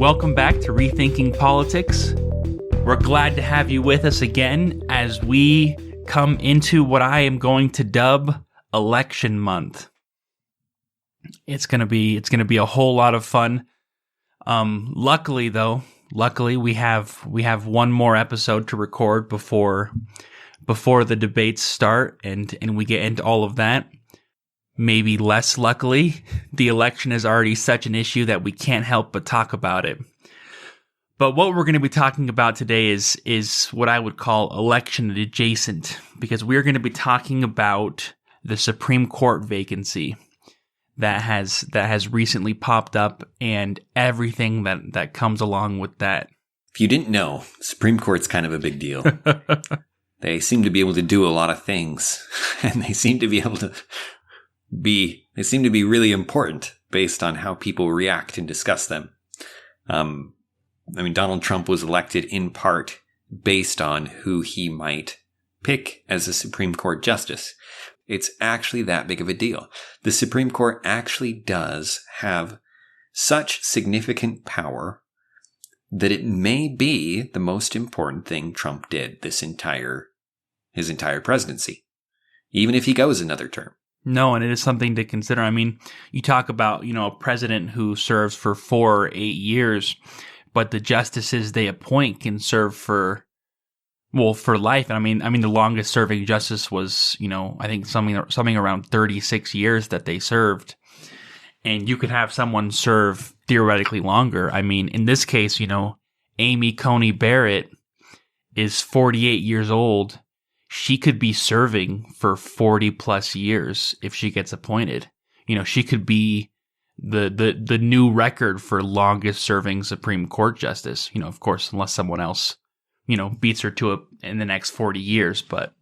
Welcome back to Rethinking Politics. We're glad to have you with us again as we come into what I am going to dub election month. It's gonna be a whole lot of fun. Luckily we have one more episode to record before the debates start and we get into all of that. Maybe less luckily, the election is already such an issue that we can't help but talk about it. But what we're going to be talking about today is what I would call election adjacent, because we're going to be talking about the Supreme Court vacancy that has recently popped up and everything that comes along with that. If you didn't know, the Supreme Court's kind of a big deal. They seem to be able to do a lot of things, and they seem to be really important based on how people react and discuss them. Donald Trump was elected in part based on who he might pick as a Supreme Court justice. It's actually that big of a deal. The Supreme Court actually does have such significant power that it may be the most important thing Trump did his entire presidency, even if he goes another term. No, and it is something to consider. I mean, you talk about, a president who serves for 4 or 8 years, but the justices they appoint can serve for life. And I mean, the longest serving justice was, I think something around 36 years that they served. And you could have someone serve theoretically longer. I mean, in this case, Amy Coney Barrett is 48 years old. She could be serving for 40 plus years if she gets appointed. She could be the new record for longest serving Supreme Court justice. Of course, unless someone else, beats her to it in the next 40 years. But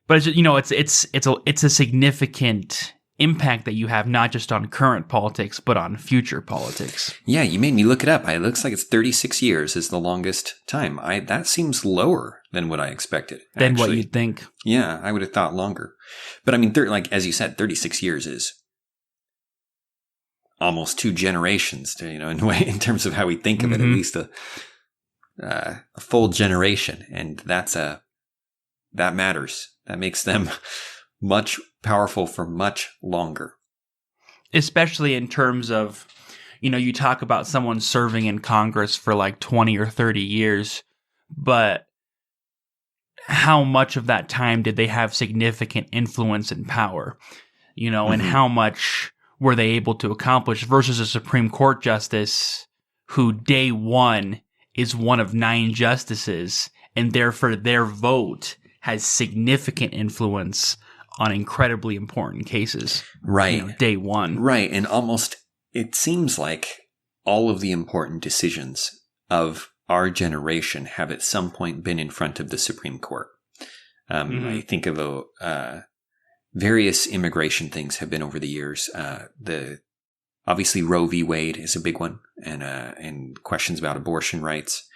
it's a significant impact that you have not just on current politics, but on future politics. Yeah, you made me look it up. It looks like it's 36 years is the longest time. That seems lower than what I expected. Than what you'd think. Yeah, I would have thought longer. But I mean, as you said, 36 years is almost 2 generations, in terms of how we think of it, at least a full generation. And that matters. That makes them much powerful for much longer. Especially in terms of, you talk about someone serving in Congress for like 20 or 30 years, but how much of that time did they have significant influence and power, and how much were they able to accomplish versus a Supreme Court justice who day one is one of 9 justices and therefore their vote has significant influence on incredibly important cases. Right. Day one. Right. And it seems like all of the important decisions of our generation have at some point been in front of the Supreme Court. I think of various immigration things have been over the years. Obviously Roe v. Wade is a big one, and questions about abortion rights.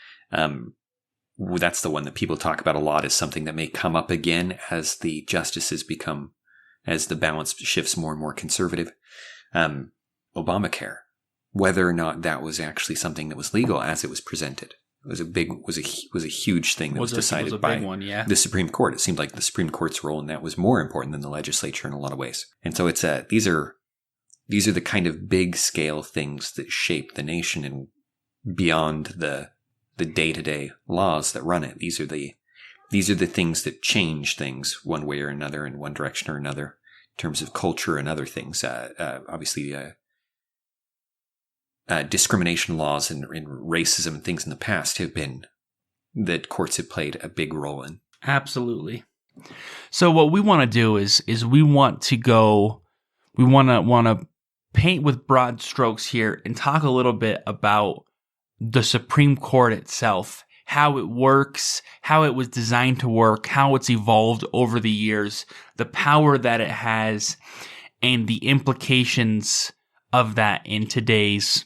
That's the one that people talk about a lot as something that may come up again as the justices as the balance shifts more and more conservative. Obamacare, whether or not that was actually something that was legal as it was presented, was a huge thing that was decided by the Supreme Court. It seemed like the Supreme Court's role in that was more important than the legislature in a lot of ways. And so these are the kind of big scale things that shape the nation and beyond the day-to-day laws that run it. These are the things that change things one way or another, in one direction or another, in terms of culture and other things. Obviously, discrimination laws and racism and things in the past that courts have played a big role in. Absolutely. So what we want to do is we want to paint with broad strokes here and talk a little bit about the Supreme Court itself, how it works, how it was designed to work, how it's evolved over the years, the power that it has, and the implications of that in today's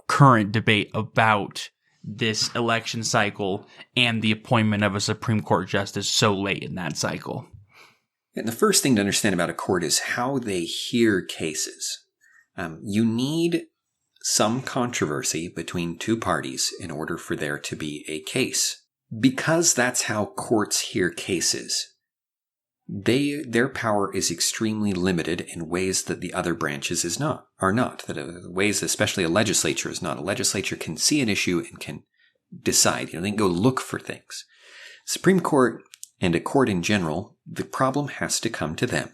current debate about this election cycle and the appointment of a Supreme Court justice so late in that cycle. And the first thing to understand about a court is how they hear cases. You need some controversy between two parties in order for there to be a case. Because that's how courts hear cases, their power is extremely limited in ways that the other branches are not. Ways especially a legislature is not. A legislature can see an issue and can decide. They can go look for things. Supreme Court and a court in general, the problem has to come to them.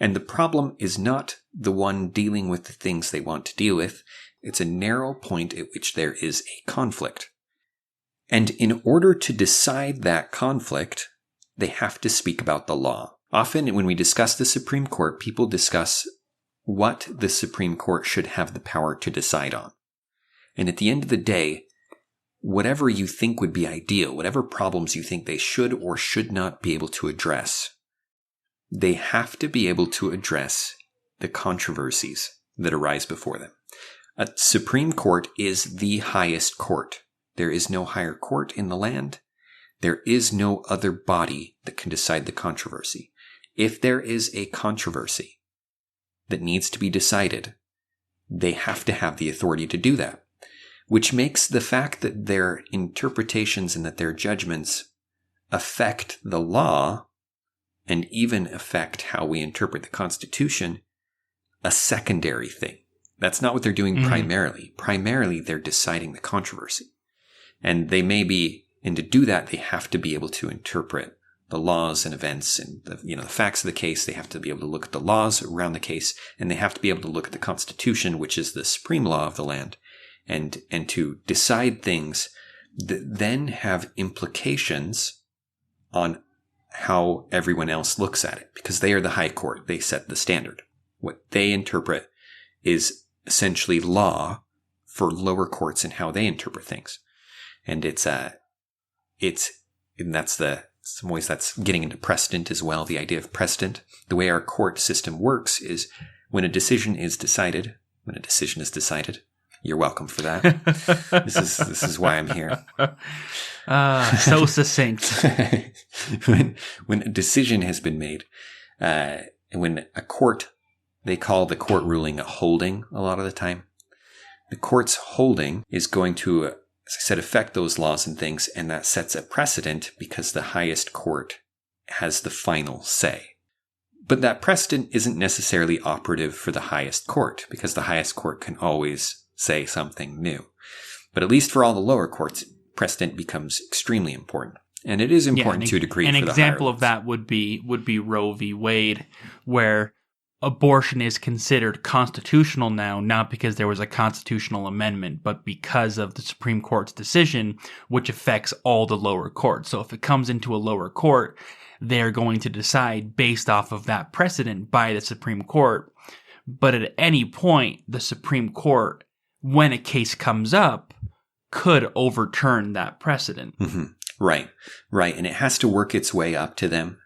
And the problem is not the one dealing with the things they want to deal with. It's a narrow point at which there is a conflict. And in order to decide that conflict, they have to speak about the law. Often when we discuss the Supreme Court, people discuss what the Supreme Court should have the power to decide on. And at the end of the day, whatever you think would be ideal, whatever problems you think they should or should not be able to address, they have to be able to address the controversies that arise before them. A Supreme Court is the highest court. There is no higher court in the land. There is no other body that can decide the controversy. If there is a controversy that needs to be decided, they have to have the authority to do that, which makes the fact that their interpretations and that their judgments affect the law and even affect how we interpret the Constitution a secondary thing. That's not what they're doing primarily. Primarily, they're deciding the controversy. And they may be, and to do that, they have to be able to interpret the laws and events and the facts of the case. They have to be able to look at the laws around the case, and they have to be able to look at the Constitution, which is the supreme law of the land, and to decide things that then have implications on how everyone else looks at it, because they are the high court. They set the standard. What they interpret is essentially law for lower courts and how they interpret things. And in some ways that's getting into precedent as well. The idea of precedent, the way our court system works is when a decision is decided, you're welcome for that. This is why I'm here. So succinct. When a decision has been made, when a court, they call the court ruling a holding a lot of the time. The court's holding is going to, as I said, affect those laws and things, and that sets a precedent because the highest court has the final say. But that precedent isn't necessarily operative for the highest court, because the highest court can always say something new. But at least for all the lower courts, precedent becomes extremely important. And it is important to a degree for the higher ones. An example of that would be Roe v. Wade, where abortion is considered constitutional now, not because there was a constitutional amendment, but because of the Supreme Court's decision, which affects all the lower courts. So if it comes into a lower court, they're going to decide based off of that precedent by the Supreme Court. But at any point, the Supreme Court, when a case comes up, could overturn that precedent. Mm-hmm. Right. And it has to work its way up to them.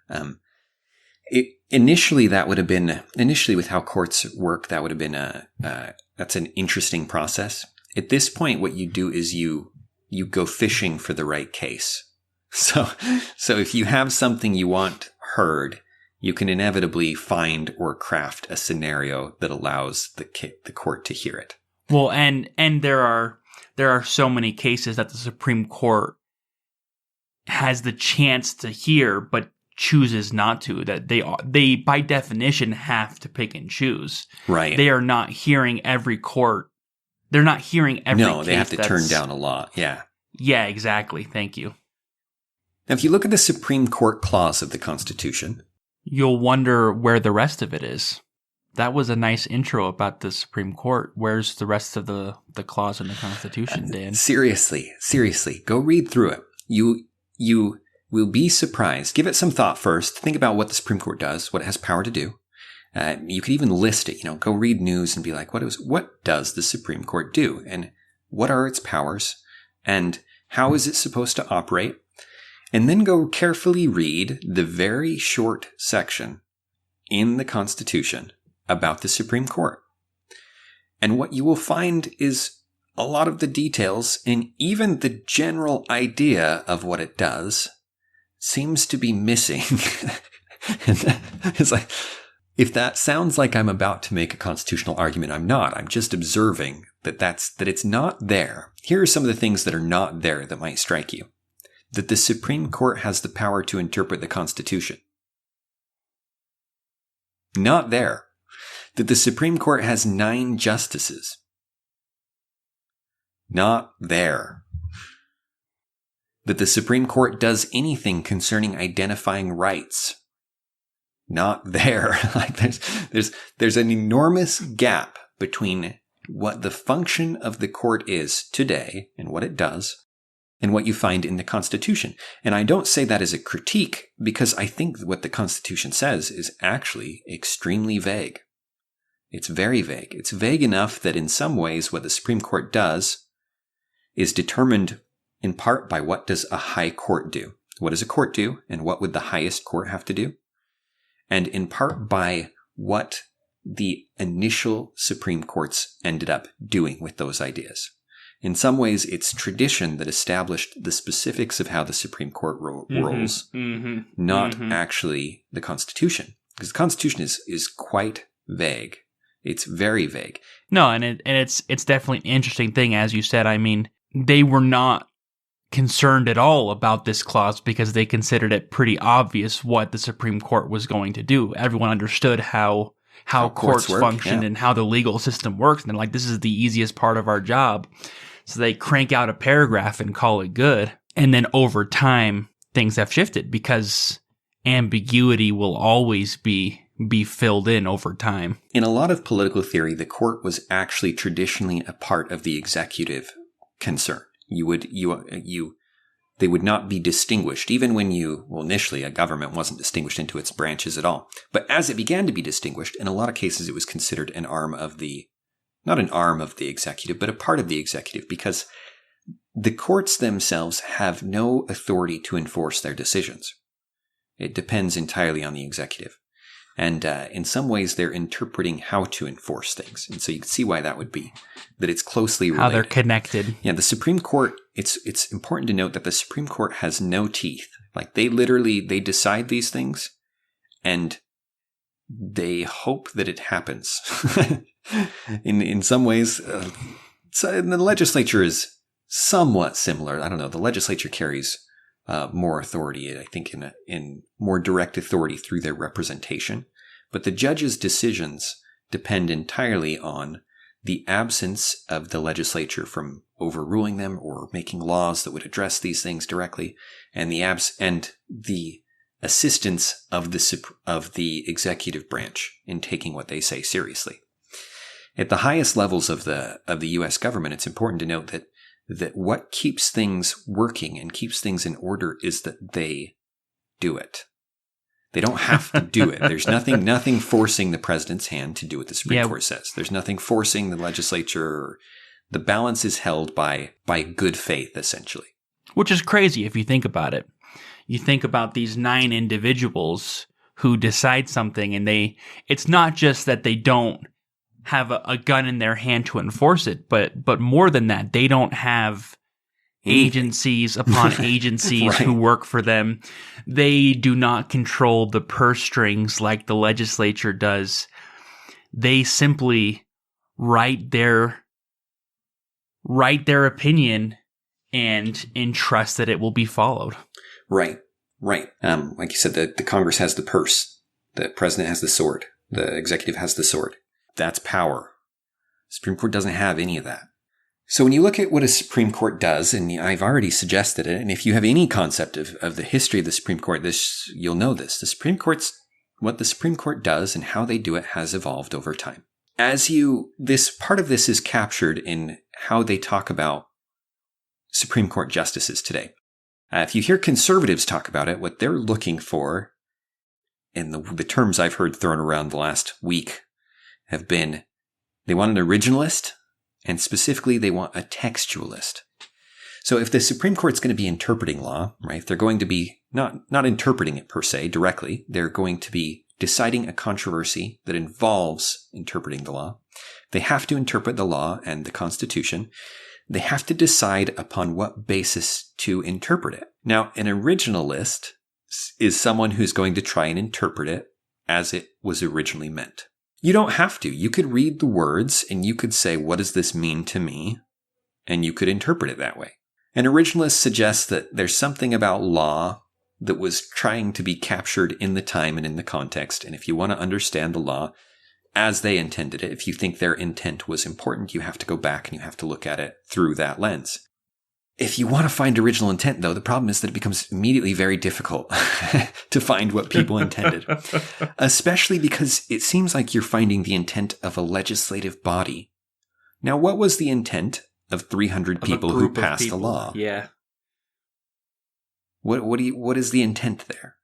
Initially with how courts work, that would have been that's an interesting process. At this point, what you do is you go fishing for the right case. So if you have something you want heard, you can inevitably find or craft a scenario that allows the court to hear it. Well, and there are so many cases that the Supreme Court has the chance to hear, but chooses not to, that they by definition have to pick and choose. Right. They are not hearing every court. They're not hearing every case. No, they have to turn down a lot. Yeah. Yeah, exactly. Thank you. Now, if you look at the Supreme Court clause of the Constitution, you'll wonder where the rest of it is. That was a nice intro about the Supreme Court. Where's the rest of the clause in the Constitution, Dan? Seriously, go read through it. You will be surprised. Give it some thought first. Think about what the Supreme Court does, what it has power to do. You could even list it. Go read news and be like, what does the Supreme Court do? And what are its powers? And how is it supposed to operate? And then go carefully read the very short section in the Constitution about the Supreme Court. And what you will find is a lot of the details and even the general idea of what it does seems to be missing. And it's like, If that sounds like I'm about to make a constitutional argument, I'm not. I'm just observing that it's not there. Here are some of the things that are not there that might strike you. That the Supreme Court has the power to interpret the Constitution. Not there. That the Supreme Court has 9 justices. Not there. That the Supreme Court does anything concerning identifying rights. Not there. Like there's an enormous gap between what the function of the court is today and what it does and what you find in the Constitution. And I don't say that as a critique because I think what the Constitution says is actually extremely vague. It's very vague. It's vague enough that in some ways what the Supreme Court does is determined in part by what does a high court do. What does a court do and what would the highest court have to do? And in part by what the initial Supreme Courts ended up doing with those ideas. In some ways, it's tradition that established the specifics of how the Supreme Court rules, not actually the Constitution. Because the Constitution is quite vague. It's very vague. No, and it's definitely an interesting thing, as you said. I mean, they were not concerned at all about this clause because they considered it pretty obvious what the Supreme Court was going to do. Everyone understood how courts function and how the legal system works. And they're like, this is the easiest part of our job. So they crank out a paragraph and call it good. And then over time, things have shifted because ambiguity will always be filled in over time. In a lot of political theory, the court was actually traditionally a part of the executive concern. They would not be distinguished, even when initially a government wasn't distinguished into its branches at all. But as it began to be distinguished, in a lot of cases it was considered not an arm of the executive, but a part of the executive, because the courts themselves have no authority to enforce their decisions. It depends entirely on the executive. And in some ways, they're interpreting how to enforce things. And so you can see why that would be, that it's closely related. How they're connected. Yeah, the Supreme Court, it's important to note that the Supreme Court has no teeth. Like they decide these things and they hope that it happens. in some ways, so the legislature is somewhat similar. I don't know. The legislature carries more authority, I think, in more direct authority through their representation. But the judge's decisions depend entirely on the absence of the legislature from overruling them or making laws that would address these things directly, and the assistance of the executive branch in taking what they say seriously. At the highest levels of the U.S. government, it's important to note that what keeps things working and keeps things in order is that they do it. They don't have to do it. There's nothing forcing the president's hand to do what the Supreme Court says. There's nothing forcing the legislature. The balance is held by good faith, essentially. Which is crazy if you think about it. You think about these 9 individuals who decide something, and it's not just that they don't have a gun in their hand to enforce it, but more than that, they don't have agencies upon agencies right. who work for them. They do not control the purse strings like the legislature does. They simply write their opinion and entrust that it will be followed. Right. Like you said, the Congress has the purse. The president has the sword. The executive has the sword. That's power. Supreme Court doesn't have any of that. So when you look at what a Supreme Court does, and I've already suggested it, and if you have any concept of the history of the Supreme Court, you'll know this. What the Supreme Court does and how they do it has evolved over time. Part of this is captured in how they talk about Supreme Court justices today. If you hear conservatives talk about it, what they're looking for, and the terms I've heard thrown around the last week have been, they want an originalist, and specifically they want a textualist. So if the Supreme Court's going to be interpreting law, right, they're going to be not interpreting it per se directly, they're going to be deciding a controversy that involves interpreting the law. They have to interpret the law and the Constitution. They have to decide upon what basis to interpret it. Now, an originalist is someone who's going to try and interpret it as it was originally meant. You don't have to. You could read the words and you could say, what does this mean to me? And you could interpret it that way. An originalist suggests that there's something about law that was trying to be captured in the time and in the context. And if you want to understand the law as they intended it, if you think their intent was important, you have to go back and you have to look at it through that lens. If you want to find original intent, though, the problem is that it becomes immediately very difficult to find what people intended, especially because it seems like you're finding the intent of a legislative body. Now, what was the intent of 300 people who passed a law? Yeah. What is the intent there?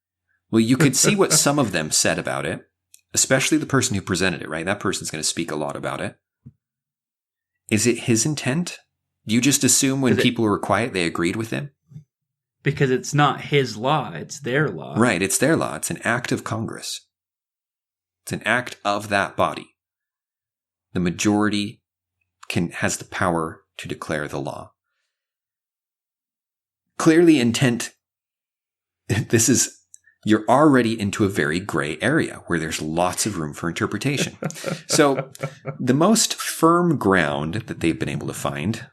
Well, you could see what some of them said about it, especially the person who presented it, right? That person's going to speak a lot about it. Is it his intent? Do you just assume when people were quiet, they agreed with him? Because it's not his law, it's their law. Right, it's their law. It's an act of Congress. It's an act of that body. The majority has the power to declare the law. Clearly, intent, you're already into a very gray area where there's lots of room for interpretation. So the most firm ground that they've been able to find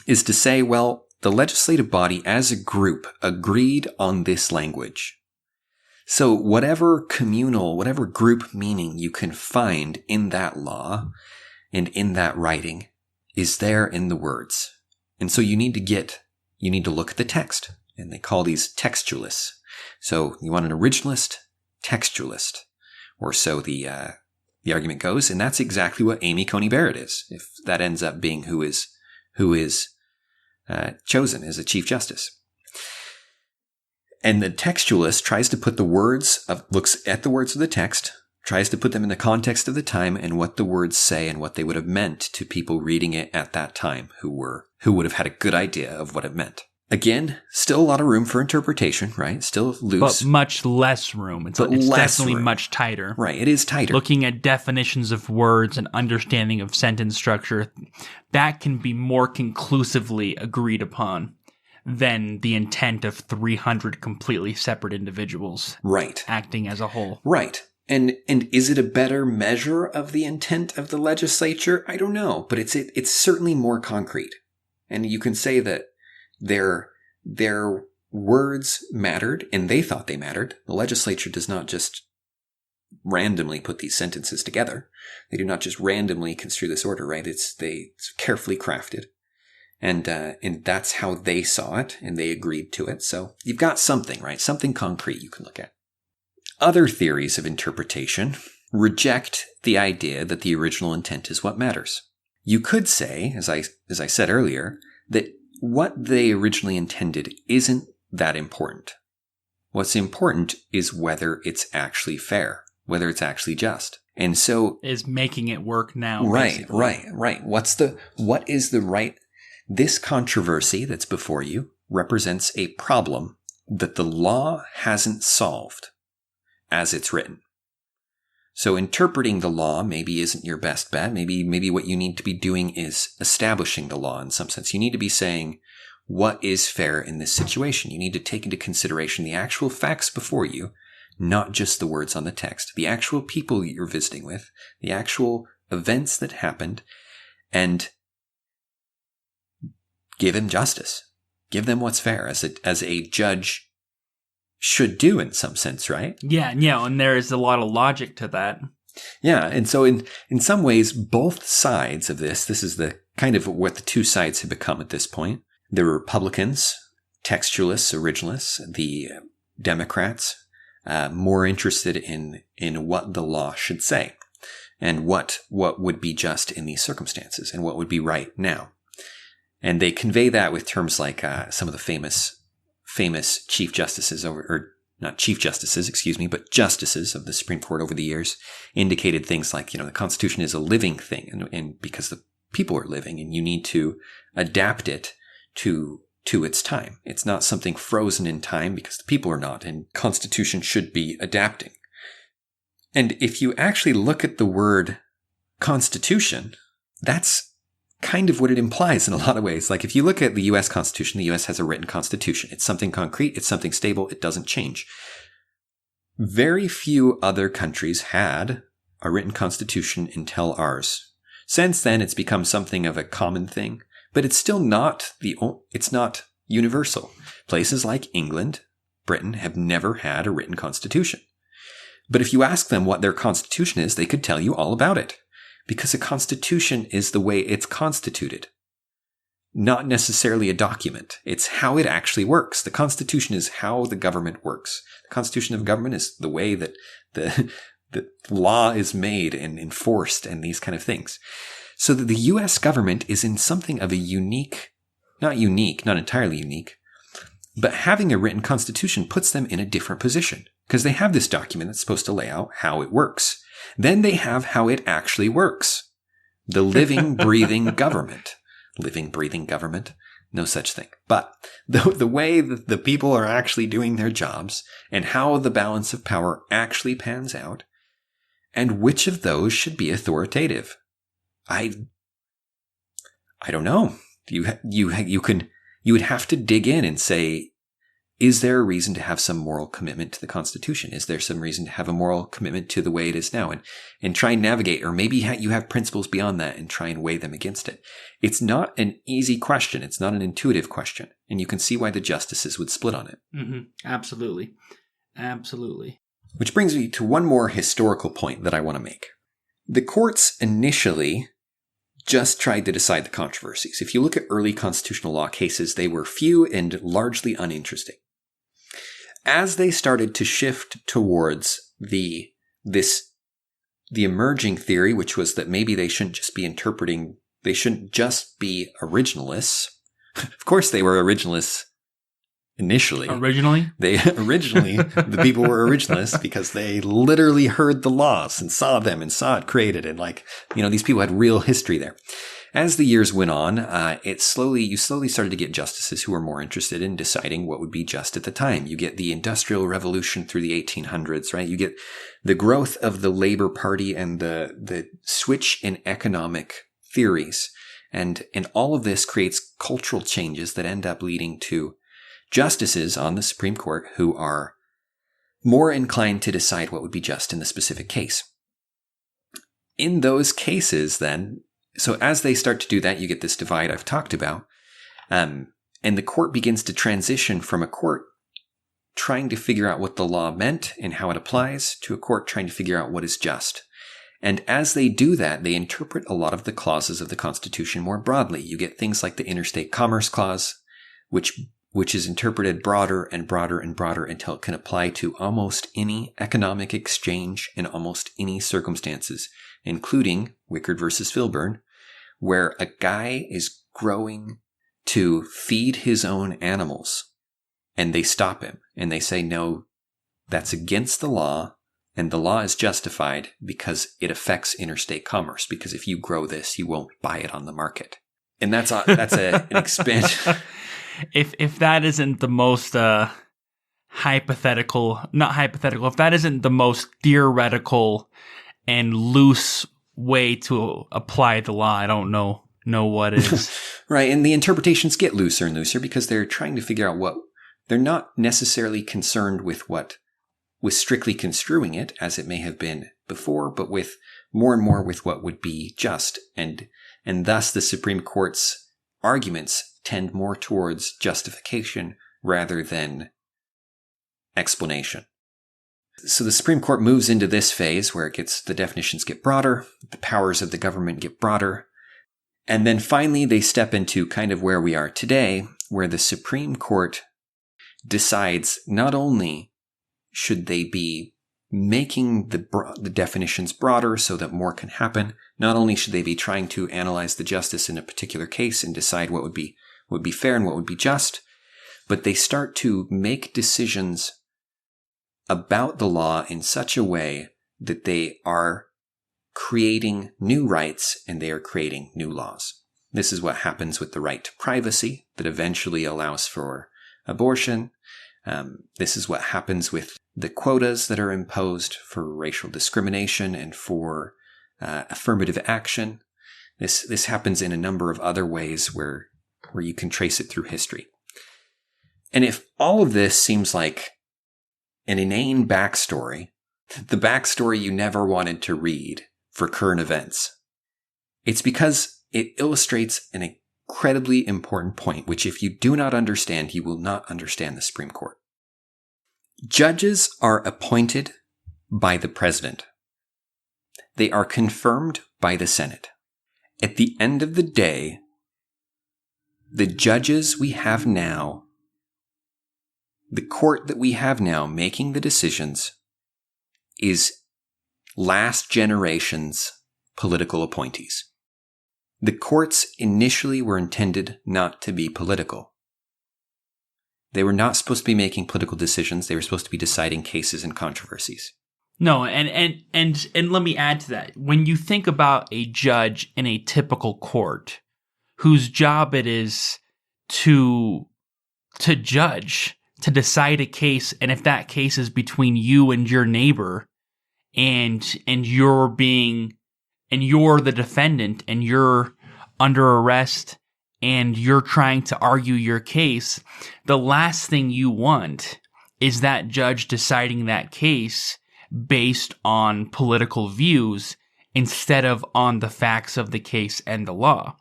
is to say, well, the legislative body as a group agreed on this language. So whatever communal, whatever group meaning you can find in that law and in that writing is there in the words. And so you need to look at the text, and they call these textualists. So you want an originalist, textualist, or so the argument goes, and that's exactly what Amy Coney Barrett is, if that ends up being who is chosen as a Chief Justice. And the textualist tries to put looks at the words of the text, tries to put them in the context of the time and what the words say and what they would have meant to people reading it at that time who would have had a good idea of what it meant. Again, still a lot of room for interpretation, right? Still loose. But much less room. It's definitely much tighter. Right, it is tighter. Looking at definitions of words and understanding of sentence structure, that can be more conclusively agreed upon than the intent of 300 completely separate individuals. Right. Acting as a whole. Right. And is it a better measure of the intent of the legislature? I don't know, but it's certainly more concrete. And you can say that their words mattered, and they thought they mattered. The legislature does not just randomly put these sentences together. They do not just randomly construe this order, right? It's carefully crafted. And that's how they saw it, and they agreed to it. So you've got something, right? Something concrete you can look at. Other theories of interpretation reject the idea that the original intent is what matters. You could say, as I said earlier, that what they originally intended isn't that important. What's important is whether it's actually fair, whether it's actually just. And so is making it work now. Right. What is the right? This controversy that's before you represents a problem that the law hasn't solved as it's written. So interpreting the law maybe isn't your best bet. Maybe what you need to be doing is establishing the law in some sense. You need to be saying, what is fair in this situation? You need to take into consideration the actual facts before you, not just the words on the text, the actual people you're visiting with, the actual events that happened, and give them justice. Give them what's fair, as a judge should do in some sense, right? Yeah, and there is a lot of logic to that. Yeah, and so in some ways, both sides of this is the kind of what the two sides have become at this point. The Republicans, textualists, originalists, the Democrats, more interested in what the law should say and what would be just in these circumstances and what would be right now. And they convey that with terms like some of the famous chief justices or not chief justices, but justices of the Supreme Court over the years indicated things like, the Constitution is a living thing and because the people are living and you need to adapt it to its time. It's not something frozen in time because the people are not, and Constitution should be adapting. And if you actually look at the word Constitution, that's kind of what it implies in a lot of ways. Like if you look at the U.S. Constitution, the U.S. has a written constitution. It's something concrete. It's something stable. It doesn't change. Very few other countries had a written constitution until ours. Since then, it's become something of a common thing, but it's still not it's not universal. Places like England, Britain have never had a written constitution. But if you ask them what their constitution is, they could tell you all about it. Because a constitution is the way it's constituted. Not necessarily a document. It's how it actually works. The Constitution is how the government works. The constitution of government is the way that the law is made and enforced and these kind of things. So that the U.S. government is in something of a not entirely unique, but having a written constitution puts them in a different position because they have this document that's supposed to lay out how it works. Then they have how it actually works. The living, breathing government. Living, breathing government. No such thing. But the way that the people are actually doing their jobs and how the balance of power actually pans out and which of those should be authoritative. I don't know. You would have to dig in and say, is there a reason to have some moral commitment to the Constitution? Is there some reason to have a moral commitment to the way it is now and try and navigate? Or maybe you have principles beyond that and try and weigh them against it. It's not an easy question. It's not an intuitive question. And you can see why the justices would split on it. Mm-hmm. Absolutely. Absolutely. Which brings me to one more historical point that I want to make. The courts initially just tried to decide the controversies. If you look at early constitutional law cases, they were few and largely uninteresting. As they started to shift towards the emerging theory, which was that maybe they shouldn't just be originalists. Of course they were originalists initially. The people were originalists because they literally heard the laws and saw them and saw it created. And these people had real history there. As the years went on, you slowly started to get justices who were more interested in deciding what would be just at the time. You get the Industrial Revolution through the 1800s, right? You get the growth of the Labor Party and the switch in economic theories. And all of this creates cultural changes that end up leading to justices on the Supreme Court who are more inclined to decide what would be just in the specific case. In those cases, then, so as they start to do that, you get this divide I've talked about, and the court begins to transition from a court trying to figure out what the law meant and how it applies to a court trying to figure out what is just. And as they do that, they interpret a lot of the clauses of the Constitution more broadly. You get things like the Interstate Commerce Clause, which is interpreted broader and broader and broader until it can apply to almost any economic exchange in almost any circumstances, including Wickard versus Filburn, where a guy is growing to feed his own animals, and they stop him, and they say, no, that's against the law, and the law is justified because it affects interstate commerce, because if you grow this, you won't buy it on the market. And that's an expansion. If that isn't the most if that isn't the most theoretical and loose way to apply the law, I don't know what is. Right, and the interpretations get looser and looser because they're trying to figure out what they're not necessarily concerned with strictly construing it as it may have been before, but with more and more with what would be just, and thus the Supreme Court's arguments tend more towards justification rather than explanation. So the Supreme Court moves into this phase where the definitions get broader, the powers of the government get broader, and then finally they step into kind of where we are today, where the Supreme Court decides not only should they be making the definitions broader so that more can happen, not only should they be trying to analyze the justice in a particular case and decide what would be fair and what would be just, but they start to make decisions about the law in such a way that they are creating new rights and they are creating new laws. This is what happens with the right to privacy that eventually allows for abortion. This is what happens with the quotas that are imposed for racial discrimination and for affirmative action. This happens in a number of other ways where you can trace it through history. And if all of this seems like an inane backstory, the backstory you never wanted to read for current events. It's because it illustrates an incredibly important point, which if you do not understand, you will not understand the Supreme Court. Judges are appointed by the president. They are confirmed by the Senate. At the end of the day, the judges we have now, the court that we have now making the decisions, is last generation's political appointees. The courts initially were intended not to be political. They were not supposed to be making political decisions. They were supposed to be deciding cases and controversies. No, and let me add to that. When you think about a judge in a typical court whose job it is to judge, to decide a case, and if that case is between you and your neighbor, and you're the defendant and you're under arrest and you're trying to argue your case, the last thing you want is that judge deciding that case based on political views instead of on the facts of the case and the law.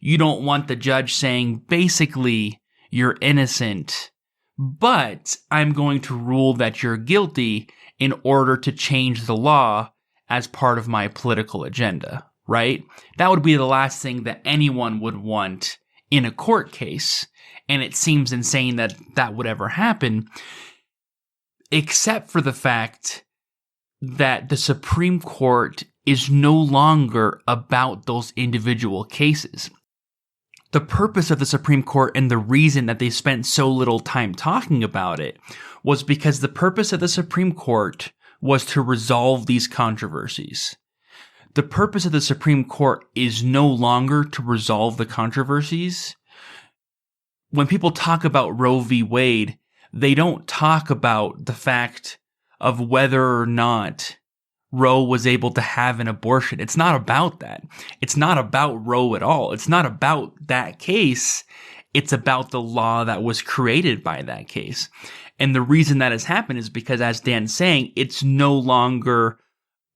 You don't want the judge saying, basically, you're innocent, but I'm going to rule that you're guilty in order to change the law as part of my political agenda, right? That would be the last thing that anyone would want in a court case, and it seems insane that that would ever happen, except for the fact that the Supreme Court is no longer about those individual cases. The purpose of the Supreme Court and the reason that they spent so little time talking about it was because the purpose of the Supreme Court was to resolve these controversies. The purpose of the Supreme Court is no longer to resolve the controversies. When people talk about Roe v. Wade, they don't talk about the fact of whether or not Roe was able to have an abortion. It's not about that. It's not about Roe at all. It's not about that case. It's about the law that was created by that case. And the reason that has happened is because, as Dan's saying, it's no longer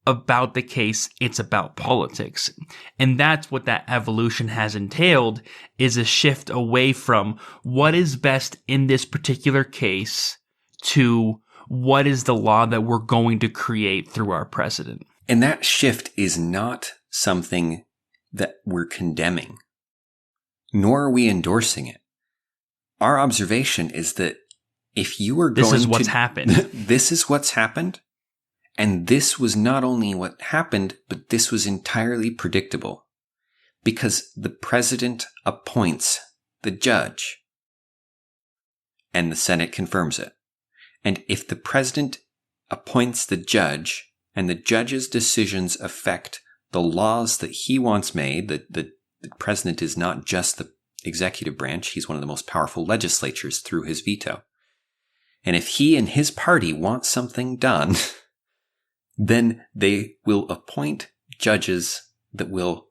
about the case. It's about politics. And that's what that evolution has entailed, is a shift away from what is best in this particular case to what is the law that we're going to create through our precedent. And that shift is not something that we're condemning, nor are we endorsing it. Our observation is that if you are going to... This is what's happened. This is what's happened. And this was not only what happened, but this was entirely predictable. Because the president appoints the judge, and the Senate confirms it. And if the president appoints the judge, and the judge's decisions affect the laws that he wants made, the president is not just the executive branch, he's one of the most powerful legislatures through his veto. And if he and his party want something done, then they will appoint judges that will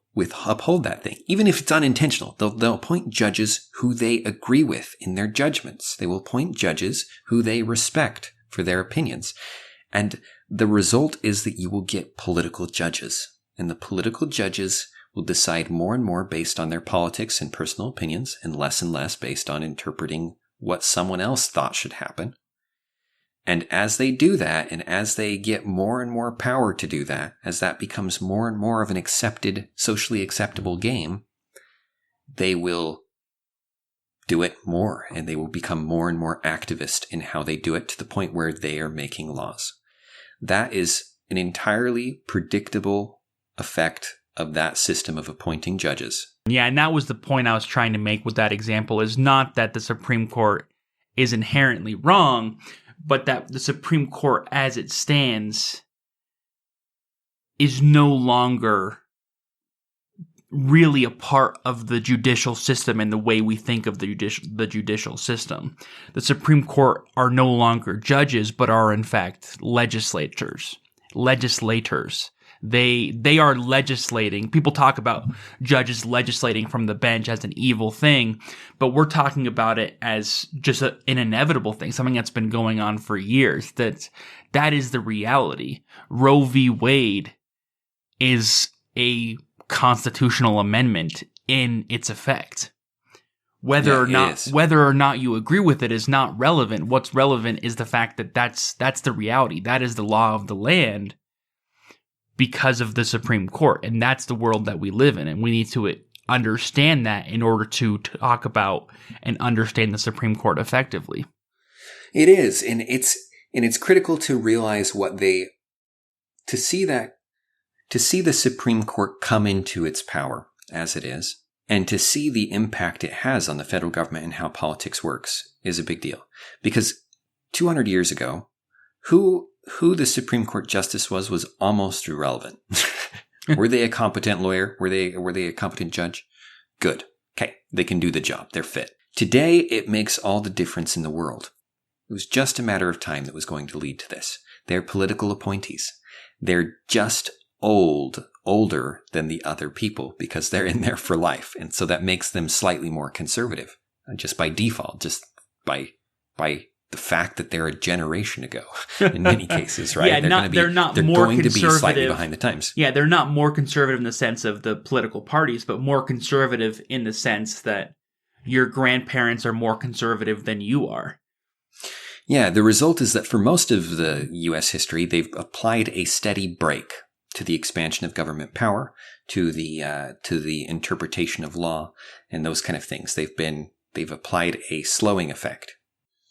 uphold that thing. Even if it's unintentional, they'll appoint judges who they agree with in their judgments. They will appoint judges who they respect for their opinions. And the result is that you will get political judges. And the political judges will decide more and more based on their politics and personal opinions, and less based on interpreting what someone else thought should happen. And as they do that, and as they get more and more power to do that, as that becomes more and more of an accepted, socially acceptable game, they will do it more, and they will become more and more activist in how they do it, to the point where they are making laws. That is an entirely predictable effect of that system of appointing judges. Yeah, and that was the point I was trying to make with that example, is not that the Supreme Court is inherently wrong, but that the Supreme Court as it stands is no longer really a part of the judicial system and the way we think of the judicial system. The Supreme Court are no longer judges, but are in fact legislators. legislators. They are legislating. People talk about judges legislating from the bench as an evil thing, but we're talking about it as just an inevitable thing, something that's been going on for years. That is the reality. Roe v. Wade is a constitutional amendment in its effect. Whether or not you agree with it is not relevant. What's relevant is the fact that that's the reality. That is the law of the land because of the Supreme Court. And that's the world that we live in. And we need to understand that in order to talk about and understand the Supreme Court effectively. It is. And it's critical to realize to see the Supreme Court come into its power as it is, and to see the impact it has on the federal government and how politics works is a big deal. Because 200 years ago, who the Supreme Court justice was almost irrelevant. Were they a competent lawyer? Were they a competent judge? Good. Okay, they can do the job. They're fit. Today, it makes all the difference in the world. It was just a matter of time that was going to lead to this. They're political appointees. They're just older than the other people because they're in there for life. And so that makes them slightly more conservative, just by default, just by the fact that they're a generation ago in many cases, right? Yeah, they're going to be slightly behind the times. Yeah, they're not more conservative in the sense of the political parties, but more conservative in the sense that your grandparents are more conservative than you are. Yeah, the result is that for most of the U.S. history, they've applied a steady brake to the expansion of government power, to the interpretation of law, and those kind of things. They've applied a slowing effect.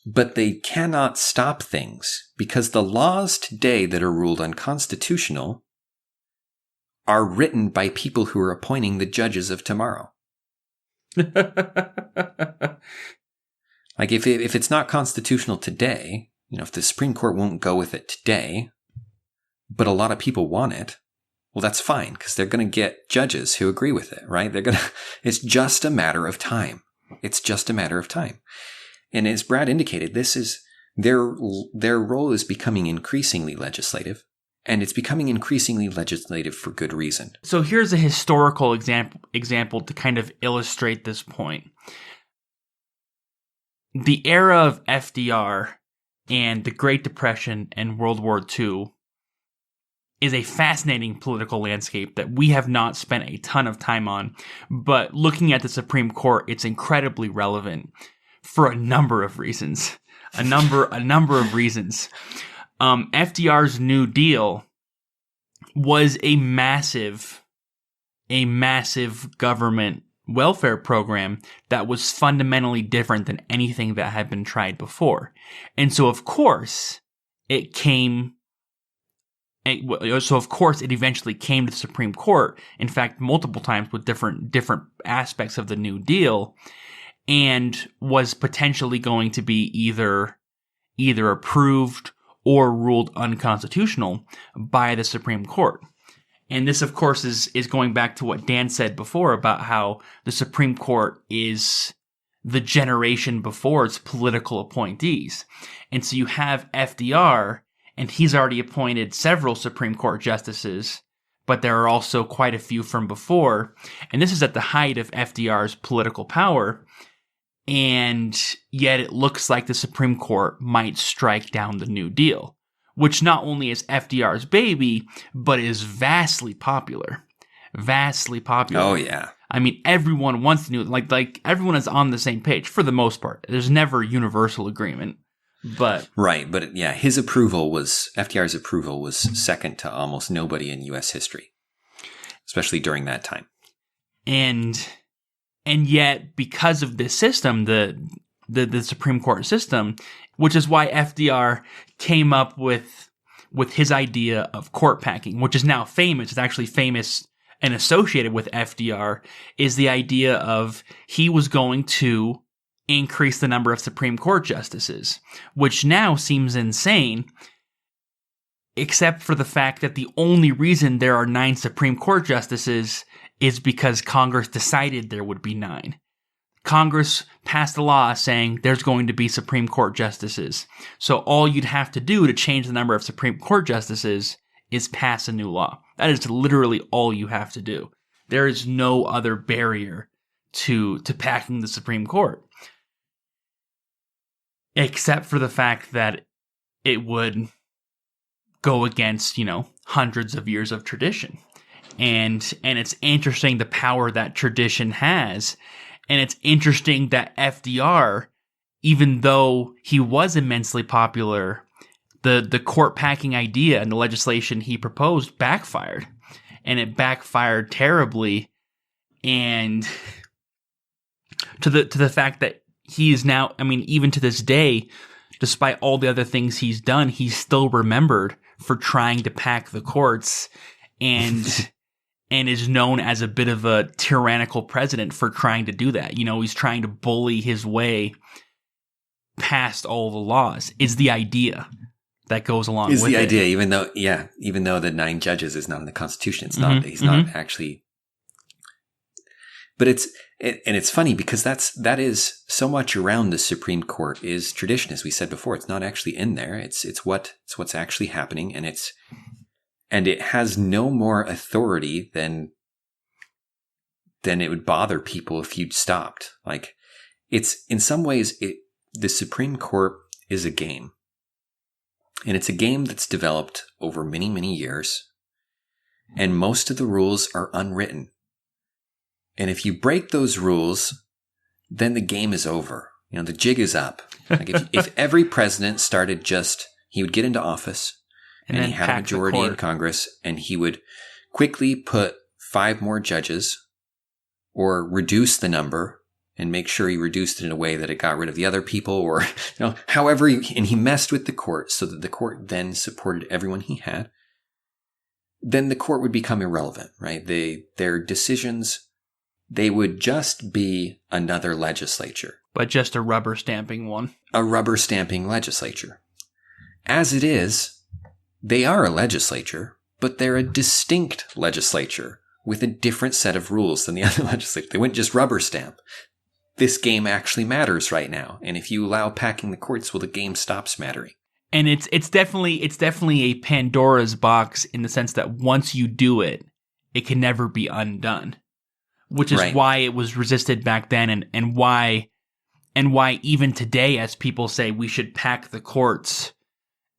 But they cannot stop things because the laws today that are ruled unconstitutional are written by people who are appointing the judges of tomorrow. Like if it's not constitutional today, if the Supreme Court won't go with it today, but a lot of people want it, well, that's fine because they're going to get judges who agree with it, right? It's just a matter of time. It's just a matter of time. And as Brad indicated, this is their role is becoming increasingly legislative, and it's becoming increasingly legislative for good reason. So here's a historical example to kind of illustrate this point. The era of FDR and the Great Depression and World War II is a fascinating political landscape that we have not spent a ton of time on, but looking at the Supreme Court, it's incredibly relevant. For a number of reasons. A number of reasons. FDR's New Deal was a massive government welfare program that was fundamentally different than anything that had been tried before. And so, of course, it eventually came to the Supreme Court, in fact, multiple times with different aspects of the New Deal, and was potentially going to be either approved or ruled unconstitutional by the Supreme Court. And this, of course, is going back to what Dan said before about how the Supreme Court is the generation before its political appointees. And so you have FDR, and he's already appointed several Supreme Court justices, but there are also quite a few from before. And this is at the height of FDR's political power. And yet it looks like the Supreme Court might strike down the New Deal, which not only is FDR's baby, but is vastly popular. Vastly popular. Oh, yeah. I mean, everyone wants to do it. Like everyone is on the same page for the most part. There's never universal agreement, but... Right, but yeah, FDR's approval was second to almost nobody in U.S. history, especially during that time. And yet, because of this system, the Supreme Court system, which is why FDR came up with his idea of court packing, which is now famous. It's actually famous and associated with FDR, is the idea of he was going to increase the number of Supreme Court justices, which now seems insane, except for the fact that the only reason there are 9 Supreme Court justices is because Congress decided there would be 9. Congress passed a law saying there's going to be Supreme Court justices. So all you'd have to do to change the number of Supreme Court justices is pass a new law. That is literally all you have to do. There is no other barrier to packing the Supreme Court, except for the fact that it would go against, hundreds of years of tradition. And it's interesting the power that tradition has. And it's interesting that FDR, even though he was immensely popular, the court packing idea and the legislation he proposed backfired. And it backfired terribly. And to the fact that he is now, even to this day, despite all the other things he's done, he's still remembered for trying to pack the courts, and is known as a bit of a tyrannical president for trying to do that. He's trying to bully his way past all the laws, is the idea that goes along with it. Is the idea, even though the 9 judges is not in the Constitution, it's not, he's not actually. But it's funny because that is so much around the Supreme Court is tradition, as we said before. It's not actually in there. It's what's actually happening, and it has no more authority than it would bother people if you'd stopped. Like, it's in some ways the Supreme Court is a game, and it's a game that's developed over many, many years, and most of the rules are unwritten. And if you break those rules, then the game is over. The jig is up. Like if every president started he would get into office and he had a majority in Congress, and he would quickly put 5 more judges or reduce the number and make sure he reduced it in a way that it got rid of the other people, or, however, and he messed with the court so that the court then supported everyone he had. Then the court would become irrelevant, right? Their decisions, they would just be another legislature. But just a rubber stamping one. A rubber stamping legislature. As it is, they are a legislature, but they're a distinct legislature with a different set of rules than the other legislature. They wouldn't just rubber stamp. This game actually matters right now. And if you allow packing the courts, well, the game stops mattering. And it's definitely a Pandora's box in the sense that once you do it, it can never be undone. Which is why it was resisted back then, and why even today, as people say, we should pack the courts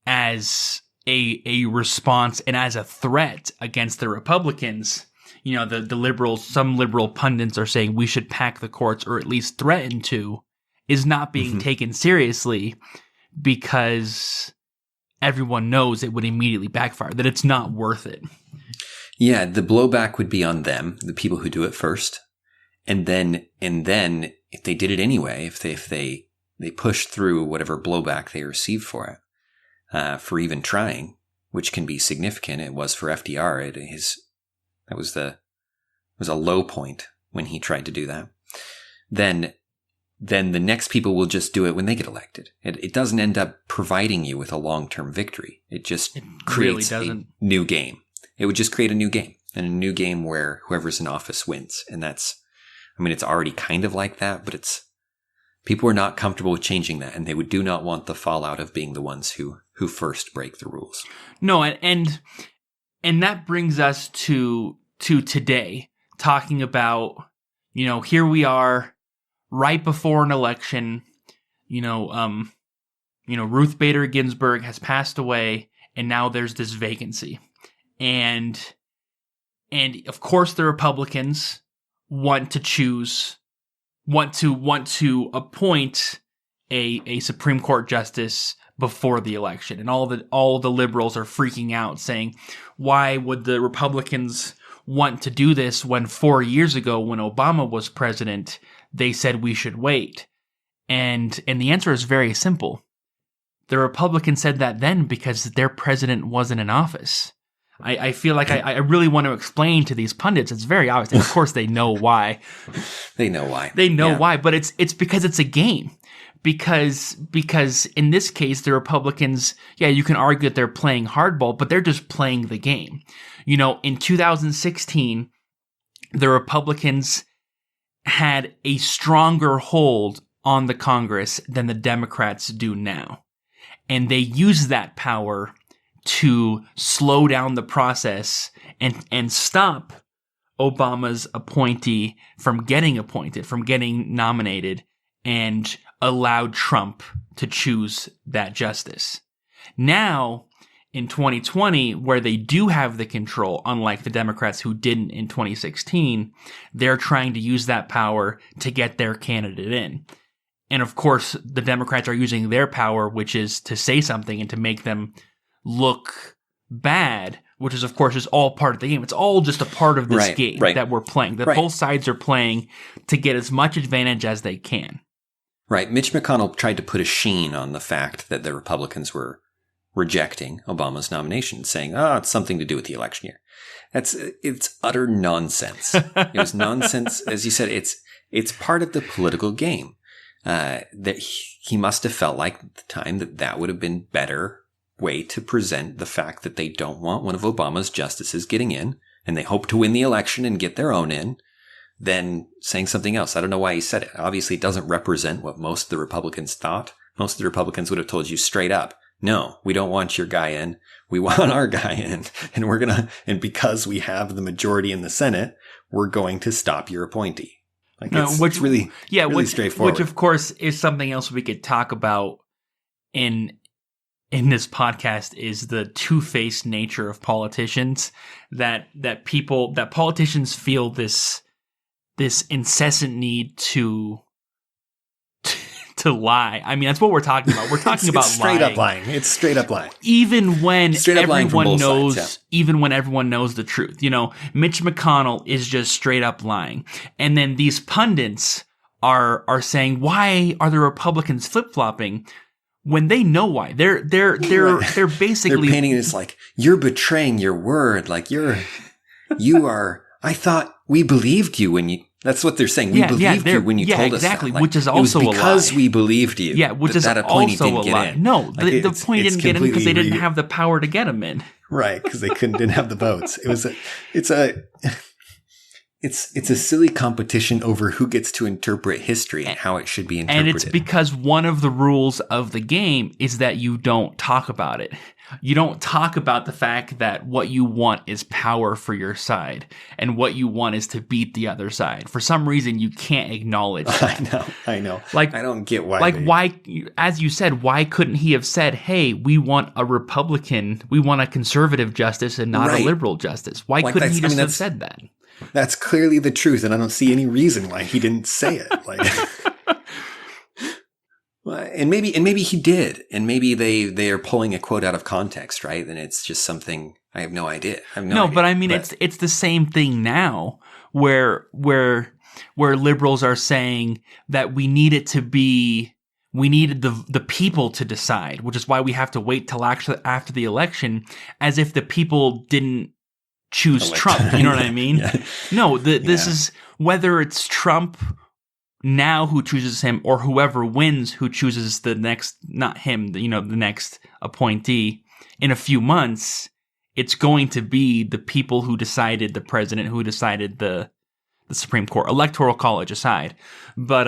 as a response and as a threat against the Republicans. The liberals, some liberal pundits are saying we should pack the courts, or at least threaten to, is not being taken seriously because everyone knows it would immediately backfire, that it's not worth it. Yeah, the blowback would be on them, the people who do it first. And then if they did it anyway, if they pushed through whatever blowback they received for it, for even trying, which can be significant. It was for FDR. That was a low point when he tried to do that. Then the next people will just do it when they get elected. It doesn't end up providing you with a long-term victory. It just creates a new game. It would just create a new game, and a new game where whoever's in office wins. And it's already kind of like that, but people are not comfortable with changing that, and they do not want the fallout of being the ones who first break the rules. No, and that brings us to today, talking about, here we are right before an election, Ruth Bader Ginsburg has passed away, and now there's this vacancy. And of course the Republicans want to appoint a Supreme Court justice before the election. And all the liberals are freaking out, saying, why would the Republicans want to do this when 4 years ago, when Obama was president, they said we should wait? And the answer is very simple. The Republicans said that then because their president wasn't in office. I feel like I really want to explain to these pundits. It's very obvious. And of course, they know why. They know why. They know why. But it's because it's a game. Because in this case, the Republicans, you can argue that they're playing hardball, but they're just playing the game. In 2016, the Republicans had a stronger hold on the Congress than the Democrats do now. And they used that power to slow down the process and stop Obama's appointee from getting appointed, from getting nominated, and allowed Trump to choose that justice. Now, in 2020, where they do have the control, unlike the Democrats who didn't in 2016, they're trying to use that power to get their candidate in. And of course, the Democrats are using their power, which is to say something and to make them look bad, which is, of course, is all part of the game. It's all just a part of this game that we're playing, that both sides are playing to get as much advantage as they can. Right. Mitch McConnell tried to put a sheen on the fact that the Republicans were rejecting Obama's nomination, saying, it's something to do with the election year. It's utter nonsense. It was nonsense. As you said, it's part of the political game. That he must have felt like at the time that would have been better way to present the fact that they don't want one of Obama's justices getting in, and they hope to win the election and get their own in, than saying something else. I don't know why he said it. Obviously, it doesn't represent what most of the Republicans thought. Most of the Republicans would have told you straight up, no, we don't want your guy in. We want our guy in. And because we have the majority in the Senate, we're going to stop your appointee. Like, it's really straightforward. Which, of course, is something else we could talk about in this podcast, is the two-faced nature of politicians, that politicians feel this incessant need to lie. I mean, that's what we're talking about. We're talking about straight up lying. It's straight up lying. Even when everyone knows, even when everyone knows the truth. You know, Mitch McConnell is just straight up lying. And then these pundits are saying, why are the Republicans flip-flopping? When they know why. They're basically, they're painting this like, you're betraying your word, like you are, I thought we believed you when you, that's what they're saying. We believed you when you told us that. Like, which is also a lie. Because we believed you. Yeah, which is also a lie. No, the appointee didn't get in because they didn't have the power to get him in. Right, because they didn't have the votes. It's a silly competition over who gets to interpret history and how it should be interpreted. And it's because one of the rules of the game is that you don't talk about it. You don't talk about the fact that what you want is power for your side, and what you want is to beat the other side. For some reason, you can't acknowledge that. I know. Like, I don't get why. Why, as you said, why couldn't he have said, hey, we want a conservative justice and not a liberal justice? Why couldn't he just have said that? That's clearly the truth, and I don't see any reason why he didn't say it. Like, and maybe he did, and maybe they are pulling a quote out of context, right? And it's just something I have no idea. But I mean, it's the same thing now, where liberals are saying that we needed the people to decide, which is why we have to wait till after the election, as if the people didn't choose Trump. You know what I mean? Yeah. No, this is whether it's Trump now who chooses him, or whoever wins who chooses the next, not him, the next appointee in a few months. It's going to be the people who decided the president, who decided the Supreme Court, Electoral College aside. But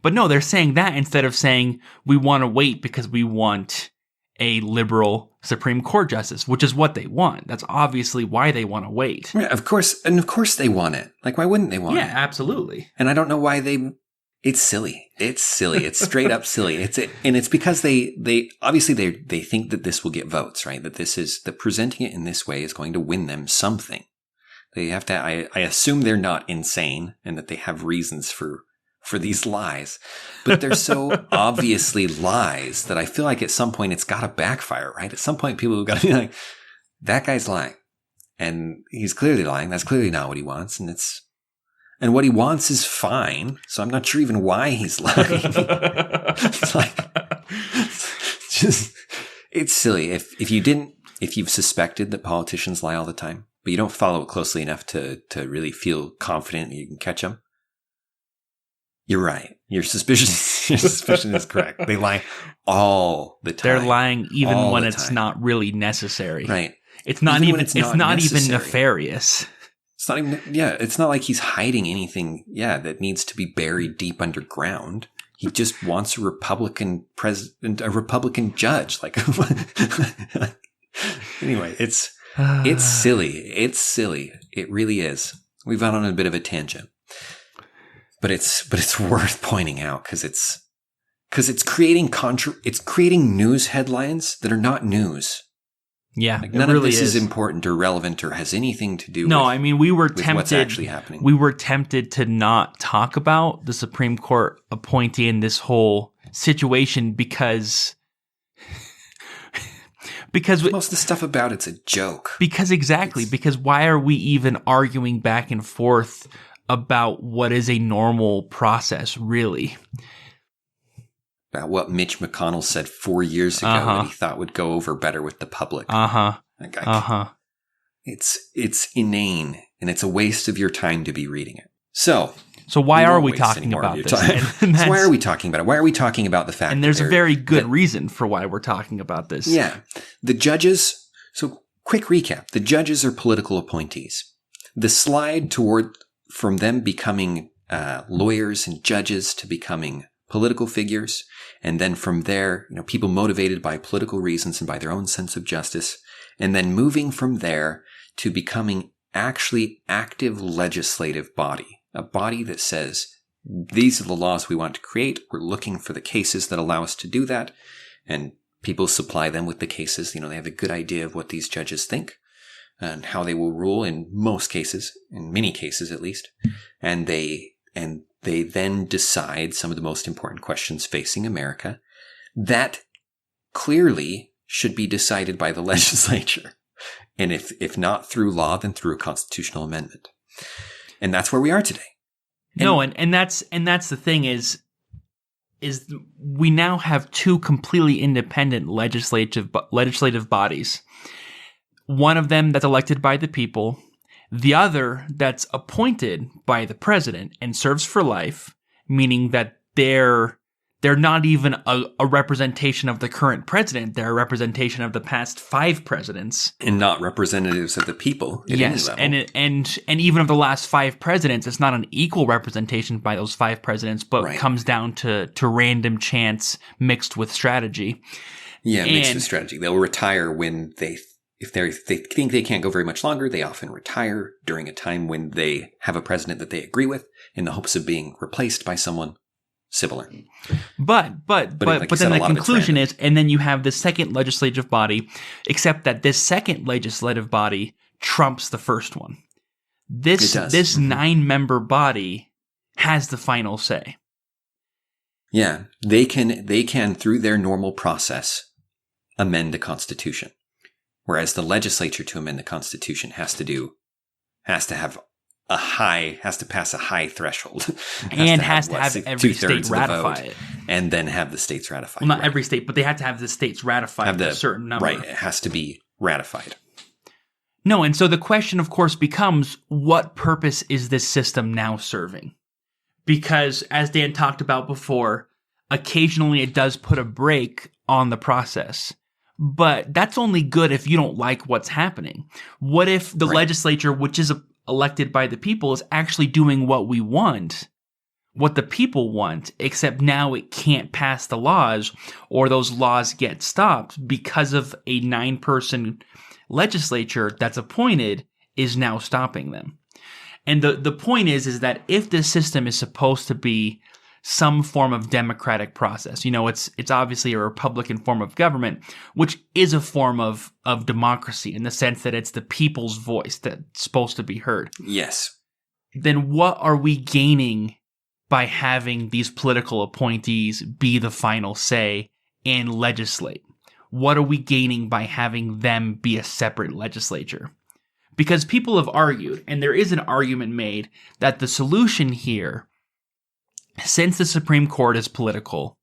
no, they're saying that instead of saying we want to wait because we want a liberal Supreme Court justice, which is what they want. That's obviously why they want to wait. Yeah, of course they want it. Like, why wouldn't they want it? Yeah, absolutely. And I don't know why it's silly. It's silly. It's straight up silly. And it's because they obviously they think that this will get votes, right? That presenting it in this way is going to win them something. They have to, I assume they're not insane and that they have reasons for these lies, but they're so obviously lies that I feel like at some point it's got to backfire, right? At some point people have got to be like, that guy's lying, and he's clearly lying. That's clearly not what he wants. And what he wants is fine. So I'm not sure even why he's lying. It's like, it's silly. If you've suspected that politicians lie all the time, but you don't follow it closely enough to really feel confident that you can catch them, you're right. Your suspicion is correct. They lie all the time. They're lying even when it's not really necessary. Right. It's not even nefarious. It's not even, it's not like he's hiding anything, that needs to be buried deep underground. He just wants a Republican president, a Republican judge. Like, Anyway, it's silly. It's silly. It really is. We've gone on a bit of a tangent, but it's worth pointing out because it's creating news headlines that are not news. Yeah, like none of this is important or relevant or has anything to do. No, I mean we were tempted. What's actually happening? We were tempted to not talk about the Supreme Court appointee in this whole situation because most of the stuff about it's a joke. Because why are we even arguing back and forth about what is a normal process, really? About what Mitch McConnell said 4 years ago that he thought would go over better with the public. It's inane, and it's a waste of your time to be reading it. So why are we talking about this? So why are we talking about it? Why are we talking about the fact? And there's a very good reason for why we're talking about this. Yeah, the judges. So quick recap: the judges are political appointees. The slide from them becoming lawyers and judges to becoming political figures, and then from there, people motivated by political reasons and by their own sense of justice, and then moving from there to becoming actually active legislative body, a body that says, these are the laws we want to create. We're looking for the cases that allow us to do that. And people supply them with the cases. They have a good idea of what these judges think and how they will rule in most cases, in many cases at least. And they then decide some of the most important questions facing America that clearly should be decided by the legislature. And if not through law, then through a constitutional amendment. And that's where we are today. And that's the thing is we now have two completely independent legislative bodies. One of them that's elected by the people, the other that's appointed by the president and serves for life, meaning that they're not even a representation of the current president. They're a representation of the past 5 presidents. And not representatives of the people at any level. And even of the last 5 presidents, it's not an equal representation by those 5 presidents, but comes down to random chance mixed with strategy. Yeah, mixed with strategy. They'll retire when if they think they can't go very much longer, they often retire during a time when they have a president that they agree with in the hopes of being replaced by someone similar. But then the conclusion is, and then you have the second legislative body, except that this second legislative body trumps the first one. This 9-member body has the final say. Yeah, they can through their normal process amend the Constitution, whereas the legislature to amend the Constitution has to pass a high threshold. Has to have every state ratify it. And then have the states ratify it. Well, not every state, but they have to have the states ratify a certain number. Right, it has to be ratified. No, and so the question, of course, becomes, what purpose is this system now serving? Because, as Dan talked about before, occasionally it does put a brake on the process. But that's only good if you don't like what's happening. What if the legislature, which is elected by the people, is actually doing what we want, what the people want, except now it can't pass the laws, or those laws get stopped because of a 9-person legislature that's appointed is now stopping them. And the point is that if this system is supposed to be some form of democratic process, it's obviously a Republican form of government, which is a form of democracy in the sense that it's the people's voice that's supposed to be heard. Yes. Then what are we gaining by having these political appointees be the final say and legislate? What are we gaining by having them be a separate legislature? Because people have argued, and there is an argument made, that the solution here, since the Supreme Court is political,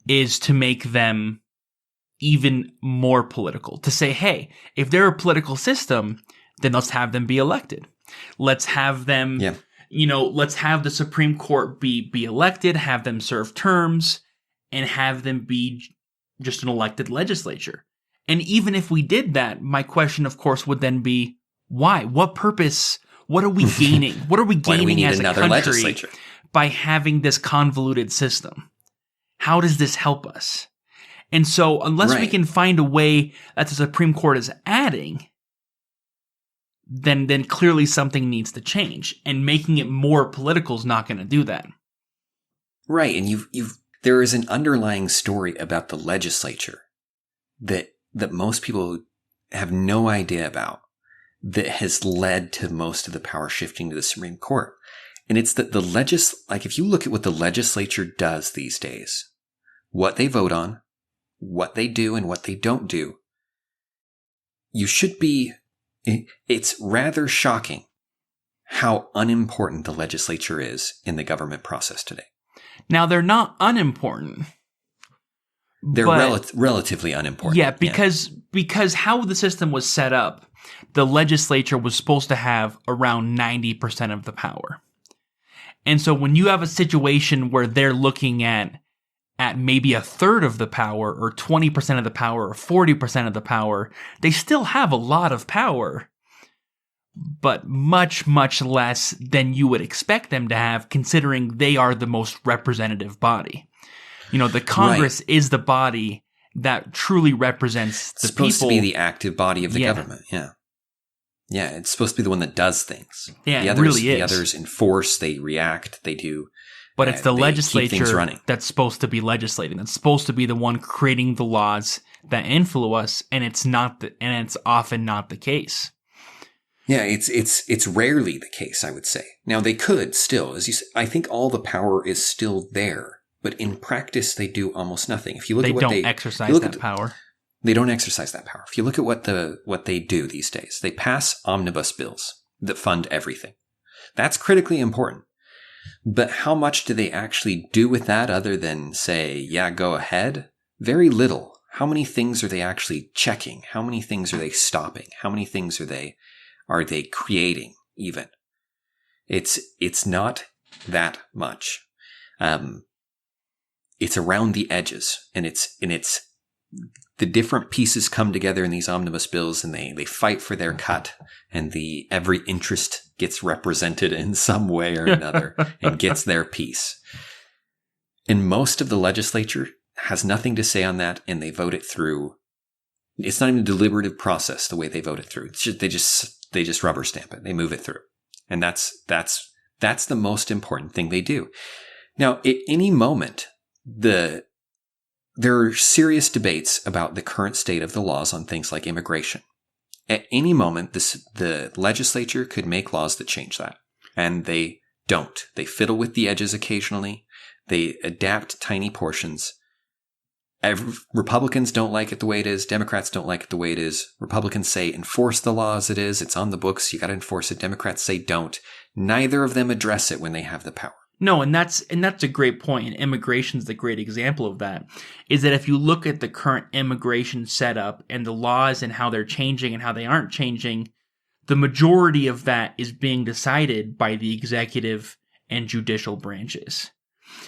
is to make them even more political. To say, hey, if they're a political system, then let's have them be elected. Let's have them, let's have the Supreme Court be elected, have them serve terms, and have them be just an elected legislature. And even if we did that, my question, of course, would then be, why? What purpose? What are we gaining? What are we gaining as a country by having this convoluted system? How does this help us? And so unless we Right. can find a way that the Supreme Court is adding, then clearly something needs to change. And making it more political is not going to do that. Right. And there is an underlying story about the legislature that most people have no idea about, that has led to most of the power shifting to the Supreme Court. And it's that if you look at what the legislature does these days, what they vote on, what they do and what they don't do, it's rather shocking how unimportant the legislature is in the government process today. Now, they're not unimportant. They're relatively unimportant. Yeah, because how the system was set up, the legislature was supposed to have around 90% of the power. And so when you have a situation where they're looking at maybe a third of the power or 20% of the power or 40% of the power, they still have a lot of power, but much, much less than you would expect them to have, considering they are the most representative body. The Congress is the body that truly represents the people. It's supposed to be the active body of the government. Yeah. Yeah, it's supposed to be the one that does things. Yeah, it really is. The others enforce, they react, they do. But it's the legislature that's supposed to be legislating. That's supposed to be the one creating the laws that influence us, and it's often not the case. Yeah, it's rarely the case, I would say. Now, they could still, as you say, I think all the power is still there, but in practice, they do almost nothing. If you look at what they don't exercise that power. They don't exercise that power. If you look at what they do these days, they pass omnibus bills that fund everything. That's critically important. But how much do they actually do with that other than say, yeah, go ahead? Very little. How many things are they actually checking? How many things are they stopping? How many things are they creating even? It's not that much. It's around the edges, and it's the different pieces come together in these omnibus bills, and they fight for their cut, and every interest gets represented in some way or another and gets their piece. And most of the legislature has nothing to say on that, and they vote it through. It's not even a deliberative process the way they vote it through. It's just, they just rubber stamp it. They move it through. And that's the most important thing they do. Now, at any moment, there are serious debates about the current state of the laws on things like immigration. At any moment, the legislature could make laws that change that. And they don't. They fiddle with the edges occasionally. They adapt tiny portions. Republicans don't like it the way it is. Democrats don't like it the way it is. Republicans say enforce the law as it is. It's on the books. You got to enforce it. Democrats say don't. Neither of them address it when they have the power. No, and that's a great point, and immigration's the great example of that, is that if you look at the current immigration setup and the laws and how they're changing and how they aren't changing, the majority of that is being decided by the executive and judicial branches.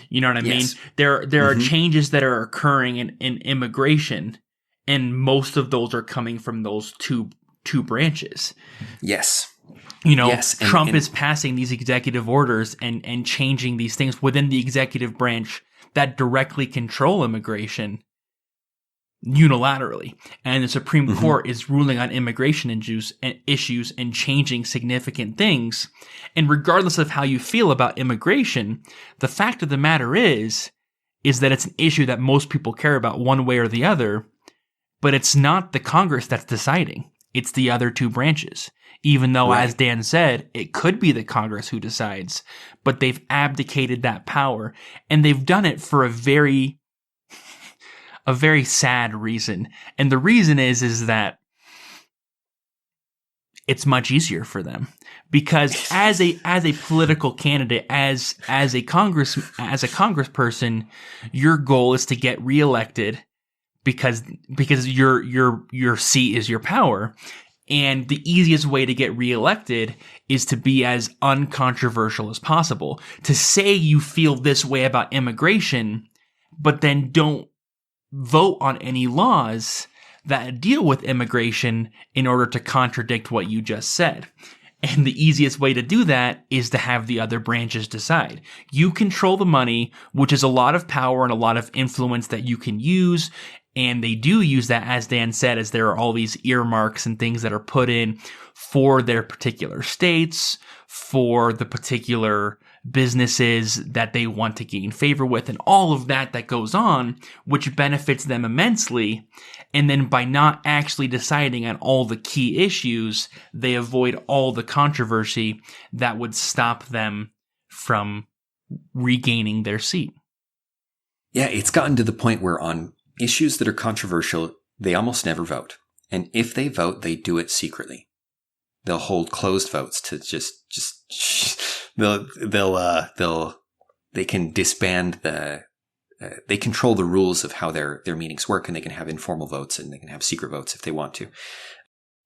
You know what I mean? There are changes that are occurring in immigration, and most of those are coming from those two branches. Yes. Trump is passing these executive orders and changing these things within the executive branch that directly control immigration unilaterally. And the Supreme Court is ruling on immigration issues and changing significant things. And regardless of how you feel about immigration, the fact of the matter is that it's an issue that most people care about one way or the other, but it's not the Congress that's deciding. It's the other two branches. Even though, as Dan said, it could be the Congress who decides, but they've abdicated that power, and they've done it for a very sad reason. And the reason is that it's much easier for them, because as a political candidate, as a congressperson, your goal is to get reelected because your seat is your power. And the easiest way to get reelected is to be as uncontroversial as possible. To say you feel this way about immigration, but then don't vote on any laws that deal with immigration in order to contradict what you just said. And the easiest way to do that is to have the other branches decide. You control the money, which is a lot of power and a lot of influence that you can use. And they do use that, as Dan said, as there are all these earmarks and things that are put in for their particular states, for the particular businesses that they want to gain favor with, and all of that goes on, which benefits them immensely. And then by not actually deciding on all the key issues, they avoid all the controversy that would stop them from regaining their seat. Yeah, it's gotten to the point where on issues that are controversial, they almost never vote. And if they vote, they do it secretly. They'll hold closed votes to they can disband they control the rules of how their meetings work, and they can have informal votes and they can have secret votes if they want to.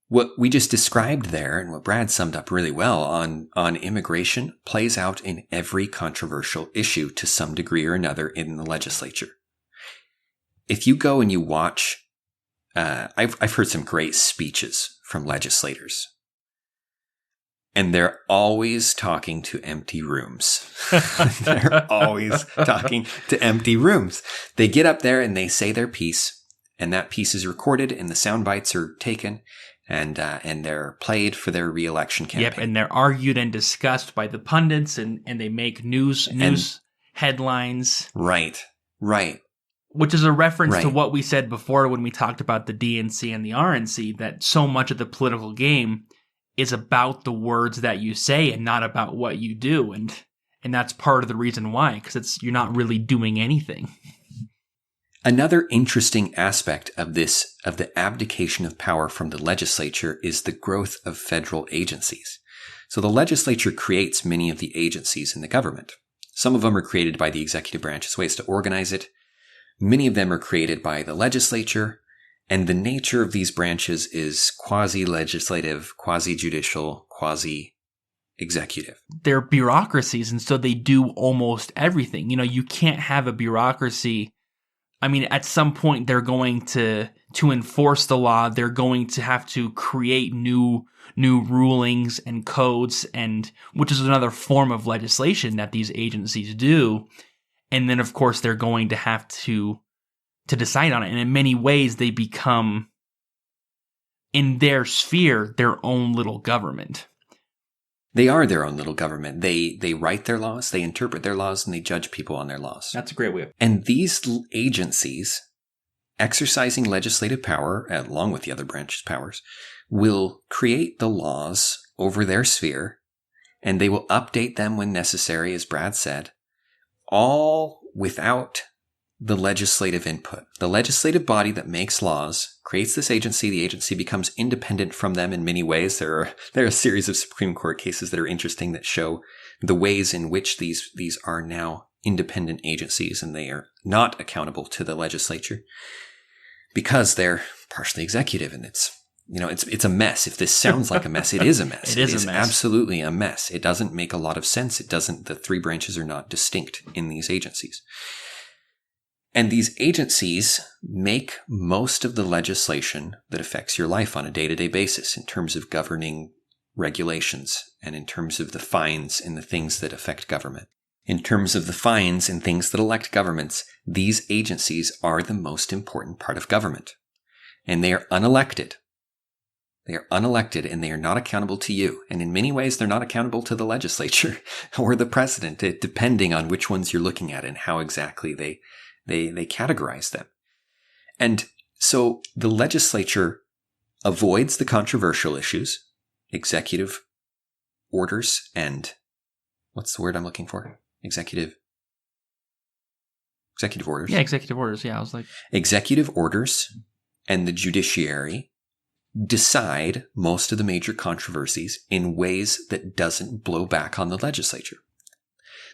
What we just described there, and what Brad summed up really well on immigration, plays out in every controversial issue to some degree or another in the legislature. If you go and you watch, I've heard some great speeches from legislators, and they're always talking to empty rooms. They're always talking to empty rooms. They get up there and they say their piece, and that piece is recorded, and the sound bites are taken, and they're played for their re-election campaign. Yep, and they're argued and discussed by the pundits, and they make news headlines. Right. Which is a reference to what we said before when we talked about the DNC and the RNC, that so much of the political game is about the words that you say and not about what you do. And that's part of the reason why, because you're not really doing anything. Another interesting aspect of the abdication of power from the legislature is the growth of federal agencies. So the legislature creates many of the agencies in the government. Some of them are created by the executive branch as ways to organize it. Many of them are created by the legislature, and the nature of these branches is quasi-legislative, quasi-judicial, quasi-executive. They're bureaucracies, and so they do almost everything. You can't have a bureaucracy. I mean, at some point, they're going to enforce the law. They're going to have to create new rulings and codes, and which is another form of legislation that these agencies do. And then, of course, they're going to have to decide on it. And in many ways, they become, in their sphere, their own little government. They are their own little government. They write their laws, they interpret their laws, and they judge people on their laws. That's a great way. And these agencies, exercising legislative power, along with the other branches' powers, will create the laws over their sphere, and they will update them when necessary, as Brad said, all without the legislative input. The legislative body that makes laws creates this agency. The agency becomes independent from them in many ways. There are a series of Supreme Court cases that are interesting that show the ways in which these are now independent agencies, and they are not accountable to the legislature because they're partially executive, and it's a mess. If this sounds like a mess, it is a mess. It is a mess. Absolutely a mess. It doesn't make a lot of sense. The three branches are not distinct in these agencies. And these agencies make most of the legislation that affects your life on a day-to-day basis in terms of governing regulations and in terms of the fines and the things that affect government. In terms of the fines and things that elect governments, these agencies are the most important part of government. And they are unelected. They are unelected, and they are not accountable to you. And in many ways, they're not accountable to the legislature or the president, depending on which ones you're looking at and how exactly they categorize them. And so the legislature avoids the controversial issues, executive orders, and what's the word I'm looking for? Executive orders. Yeah, executive orders. Yeah, I was like... Executive orders and the judiciary decide most of the major controversies in ways that doesn't blow back on the legislature.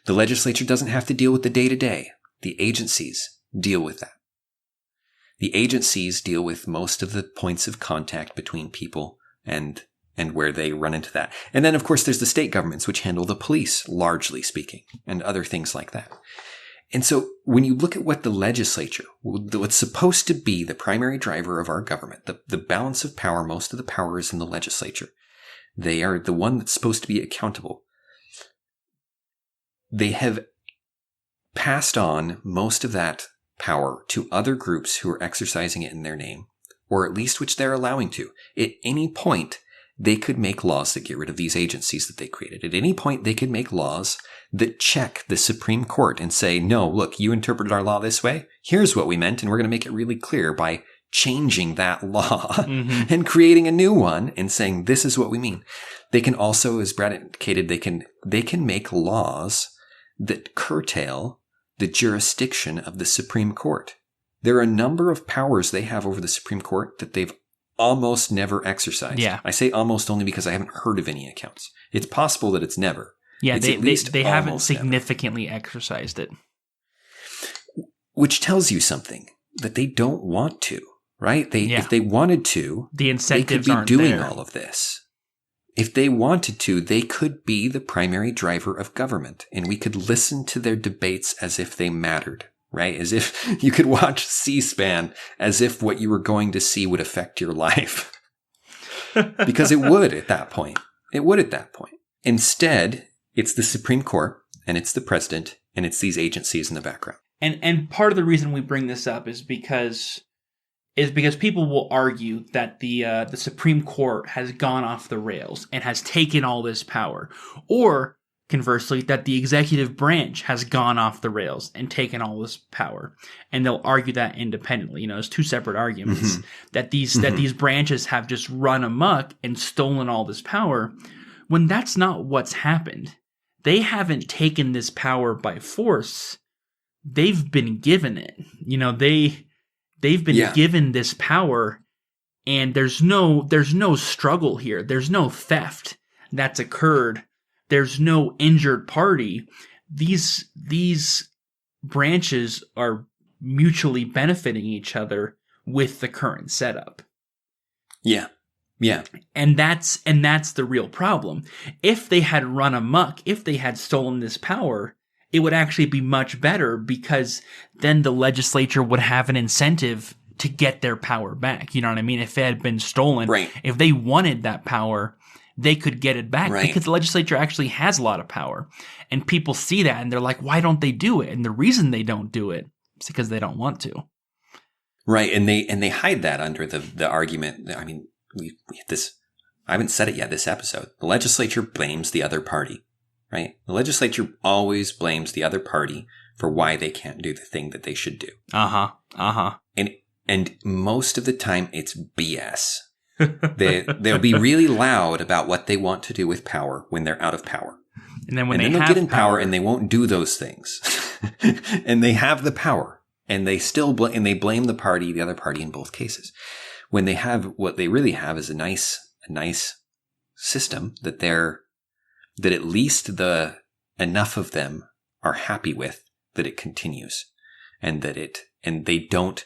The legislature doesn't have to deal with the day-to-day. The agencies deal with that. The agencies deal with most of the points of contact between people and where they run into that. And then, of course, there's the state governments, which handle the police, largely speaking, and other things like that. And so when you look at what the legislature, what's supposed to be the primary driver of our government, the balance of power, most of the power is in the legislature. They are the one that's supposed to be accountable. They have passed on most of that power to other groups who are exercising it in their name, or at least which they're allowing to. At any point, they could make laws that get rid of these agencies that they created. At any point, they could make laws that check the Supreme Court and say, no, look, you interpreted our law this way. Here's what we meant, and we're going to make it really clear by changing that law and creating a new one and saying, this is what we mean. They can also, as Brad indicated, they can make laws that curtail the jurisdiction of the Supreme Court. There are a number of powers they have over the Supreme Court that they've almost never exercised. Yeah. I say almost only because I haven't heard of any accounts. It's possible that it's never. Yeah, it's they haven't significantly exercised it. Which tells you something, that they don't want to, right? If they wanted to, the incentives they could be doing there. all of this. If they wanted to, they could be the primary driver of government, and we could listen to their debates as if they mattered, right? As if you could watch C-SPAN as if what you were going to see would affect your life. Because it would at that point. It would at that point. Instead, it's the Supreme Court, and it's the president, and it's these agencies in the background. And part of the reason we bring this up is because people will argue that the Supreme Court has gone off the rails and has taken all this power, or conversely, that the executive branch has gone off the rails and taken all this power, and they'll argue that independently. You know, there's two separate arguments that these branches have just run amok and stolen all this power, when that's not what's happened. They haven't taken this power by force. They've been given it. You know, they've been given this power, and there's no struggle here. There's no theft that's occurred. There's no injured party. These branches are mutually benefiting each other with the current setup. Yeah. Yeah. And that's the real problem. If they had run amok, if they had stolen this power, it would actually be much better, because then the legislature would have an incentive to get their power back. You know what I mean? If it had been stolen, right. If they wanted that power, they could get it back, right. Because the legislature actually has a lot of power. And people see that and they're like, why don't they do it? And the reason they don't do it is because they don't want to. Right. And they hide that under the argument. I mean, we I haven't said it yet this episode. The legislature blames the other party, right? The legislature always blames the other party for why they can't do the thing that they should do. And most of the time it's BS. They'll be really loud about what they want to do with power when they're out of power. And then they'll get in power and they won't do those things. And they have the power, and they still blame the other party in both cases. When they have, what they really have is a nice system that at least enough of them are happy with, that it continues, and they don't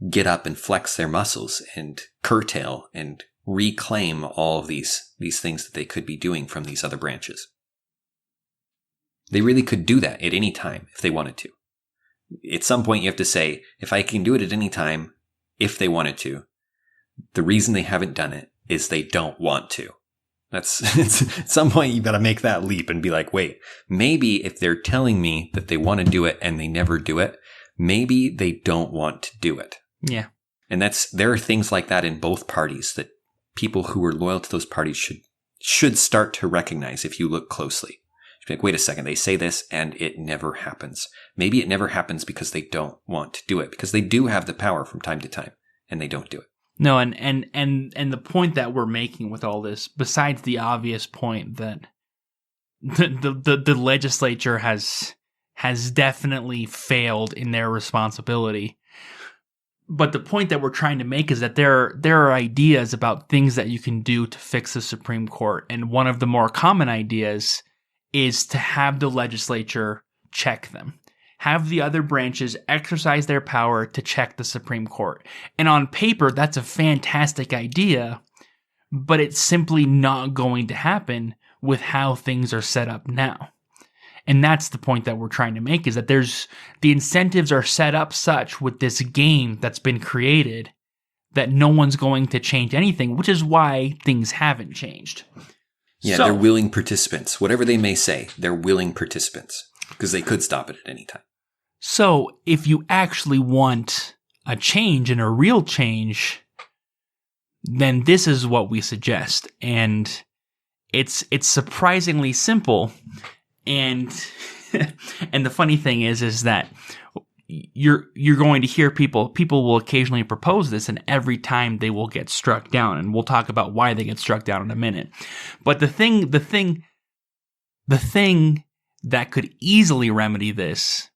get up and flex their muscles and curtail and reclaim all of these things that they could be doing from these other branches. They really could do that at any time if they wanted to. At some point you have to say, if I can do it at any time, if they wanted to, the reason they haven't done it is they don't want to. At some point you got to make that leap and be like, wait, maybe if they're telling me that they want to do it and they never do it, maybe they don't want to do it. Yeah. And there are things like that in both parties that people who are loyal to those parties should start to recognize if you look closely. Like, wait a second, they say this and it never happens. Maybe it never happens because they don't want to do it, because they do have the power from time to time and they don't do it. No, and the point that we're making with all this, besides the obvious point that the legislature has definitely failed in their responsibility, but the point that we're trying to make is that there are ideas about things that you can do to fix the Supreme Court, and one of the more common ideas is to have the legislature check them. Have the other branches exercise their power to check the Supreme Court. And on paper, that's a fantastic idea, but it's simply not going to happen with how things are set up now. And that's the point that we're trying to make, is that the incentives are set up such with this game that's been created that no one's going to change anything, which is why things haven't changed. Yeah, they're willing participants. Whatever they may say, they're willing participants, because they could stop it at any time. So if you actually want a change and a real change, then this is what we suggest. And it's surprisingly simple. And and the funny thing is that you're going to hear people will occasionally propose this, and every time they will get struck down. And we'll talk about why they get struck down in a minute. But the thing that could easily remedy this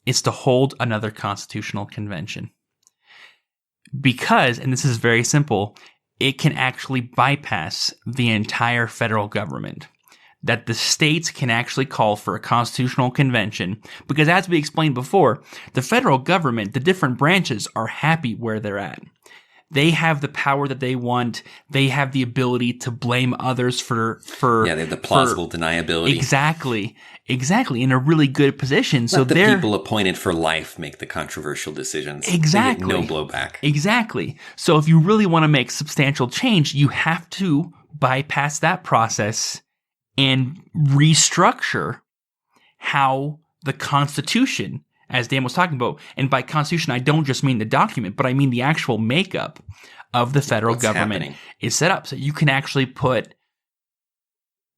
is to hold another constitutional convention. Because, and this is very simple, it can actually bypass the entire federal government. That the states can actually call for a constitutional convention. Because as we explained before, the federal government, the different branches, are happy where they're at. They have the power that they want. They have the ability to blame others for they have the plausible deniability. Exactly, in a really good position. So the people appointed for life make the controversial decisions. Exactly. They get no blowback. Exactly. So if you really want to make substantial change, you have to bypass that process and restructure how the Constitution, as Dan was talking about, and by Constitution, I don't just mean the document, but I mean the actual makeup of the federal government is set up. So you can actually put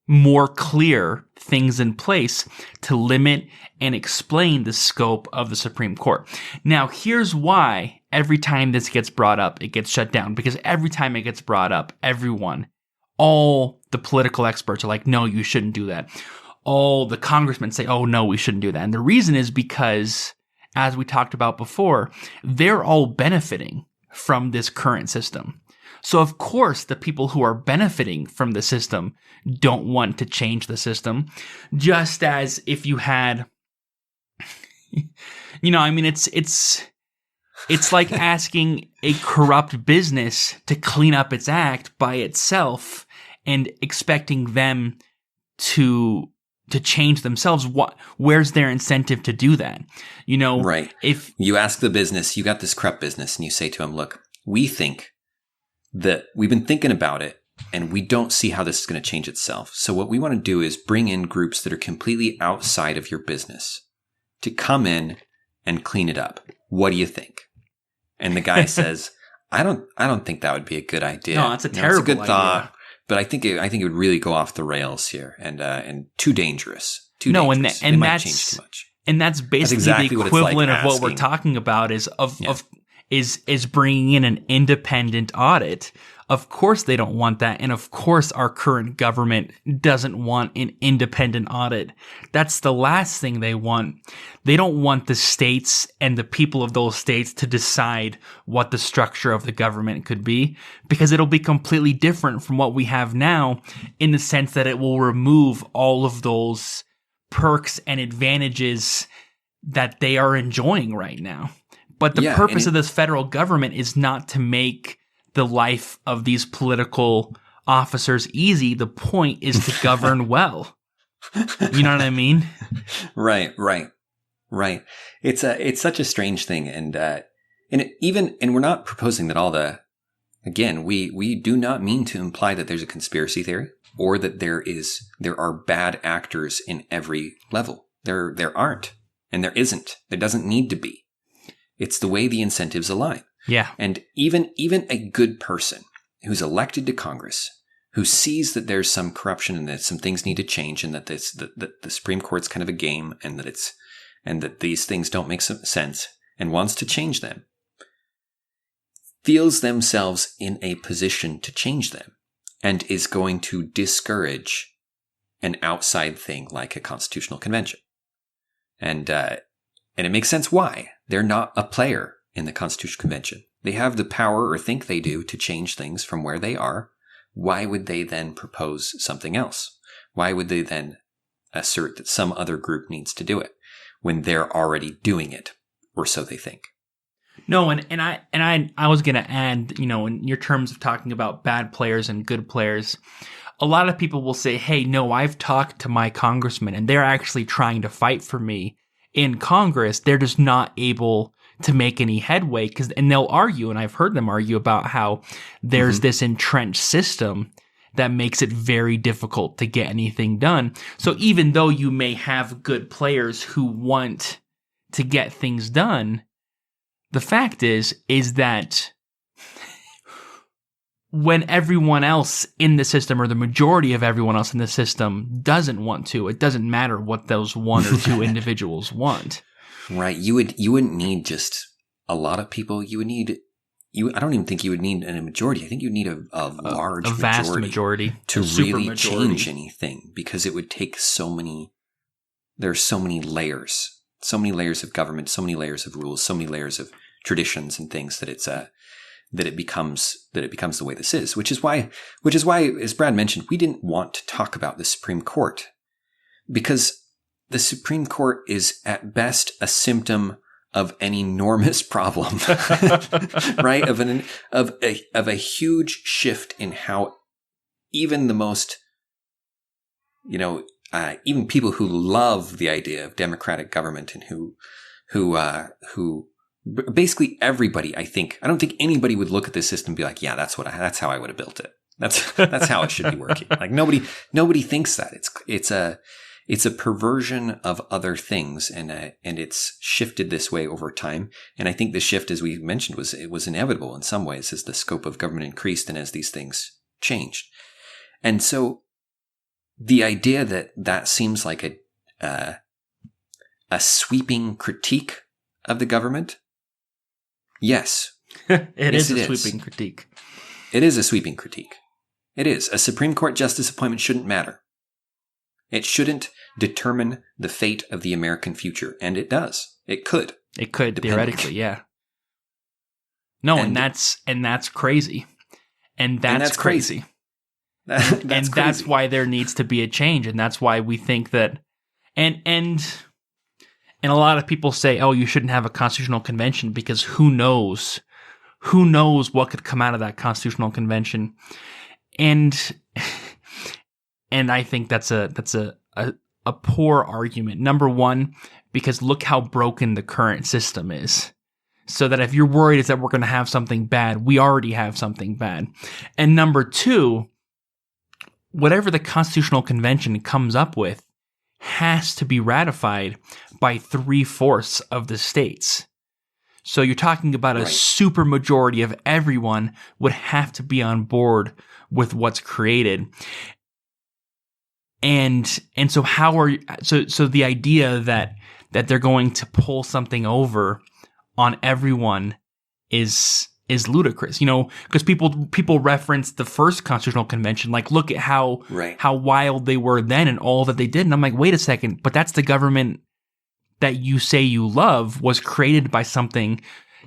more clear things in place to limit and explain the scope of the Supreme Court. Now, here's why every time this gets brought up, it gets shut down. Because every time it gets brought up, all the political experts are like, no, you shouldn't do that. All the congressmen say, oh, no, we shouldn't do that. And the reason is because, as we talked about before, they're all benefiting from this current system. So, of course, the people who are benefiting from the system don't want to change the system. Just as if you had, it's like asking a corrupt business to clean up its act by itself and expecting them to change themselves. Where's their incentive to do that? Right. If you ask the business, you got this corrupt business, and you say to them, look, we think that we've been thinking about it, and we don't see how this is going to change itself. So what we want to do is bring in groups that are completely outside of your business to come in and clean it up. What do you think? And the guy says, I don't think that would be a good idea. No, it's a terrible it's a good idea. thought, but I think it would really go off the rails here and too dangerous. They might change too much. And that's basically exactly the equivalent of what we're talking about is bringing in an independent audit. Of course they don't want that. And of course our current government doesn't want an independent audit. That's the last thing they want. They don't want the states and the people of those states to decide what the structure of the government could be, because it'll be completely different from what we have now, in the sense that it will remove all of those perks and advantages that they are enjoying right now. But the purpose of this federal government is not to make the life of these political officers easy. The point is to govern well. You know what I mean? Right. It's such a strange thing, and we're not proposing that we do not mean to imply that there's a conspiracy theory or that there are bad actors in every level. There aren't, and there isn't. There doesn't need to be. It's the way the incentives align. Yeah. And even a good person who's elected to Congress, who sees that there's some corruption and that some things need to change, and that the Supreme Court's kind of a game, and that these things don't make some sense, and wants to change them, feels themselves in a position to change them, and is going to discourage an outside thing like a constitutional convention. And it makes sense why. They're not a player in the Constitutional Convention. They have the power, or think they do, to change things from where they are. Why would they then propose something else? Why would they then assert that some other group needs to do it when they're already doing it, or so they think? No, and I was going to add, in your terms of talking about bad players and good players, a lot of people will say, hey, no, I've talked to my congressman and they're actually trying to fight for me in Congress. They're just not able to make any headway, and they'll argue, and I've heard them argue about how there's this entrenched system that makes it very difficult to get anything done. So even though you may have good players who want to get things done, the fact is that when everyone else in the system, or the majority of everyone else in the system, doesn't want to, it doesn't matter what those one or two individuals want. Right. You wouldn't need just a lot of people. You would need I don't even think you would need a majority. I think you would need a large, a vast majority to really change anything, because it would take so many. There are so many layers of government, so many layers of rules, so many layers of traditions and things that it becomes the way this is. Which is why, as Brad mentioned, we didn't want to talk about the Supreme Court, because the Supreme Court is at best a symptom of an enormous problem, right? Of a huge shift in how even the most, even people who love the idea of democratic government and who basically everybody, I don't think anybody would look at this system and be like, yeah, that's how I would have built it. That's how it should be working. Like nobody thinks that. It's a perversion of other things, and it's shifted this way over time. And I think the shift, as we mentioned, was inevitable in some ways as the scope of government increased and as these things changed. And so the idea that seems like a sweeping critique of the government, yes, it is a sweeping critique. It is a sweeping critique. It is. A Supreme Court justice appointment shouldn't matter. It shouldn't determine the fate of the American future. And it does. It could. It could, theoretically, yeah. No, and that's crazy. And that's crazy. That's why there needs to be a change. And that's why we think that and a lot of people say, oh, you shouldn't have a constitutional convention because who knows what could come out of that constitutional convention. And I think that's a poor argument. Number one, because look how broken the current system is. So that if you're worried is that we're going to have something bad, we already have something bad. And number two, whatever the Constitutional Convention comes up with has to be ratified by 3/4 of the states. So you're talking about a super majority of everyone would have to be on board with what's created. And so so the idea that they're going to pull something over on everyone is ludicrous, because people reference the first Constitutional Convention, like look at how wild they were then and all that they did, and I'm like, wait a second, but that's the government that you say you love was created by something.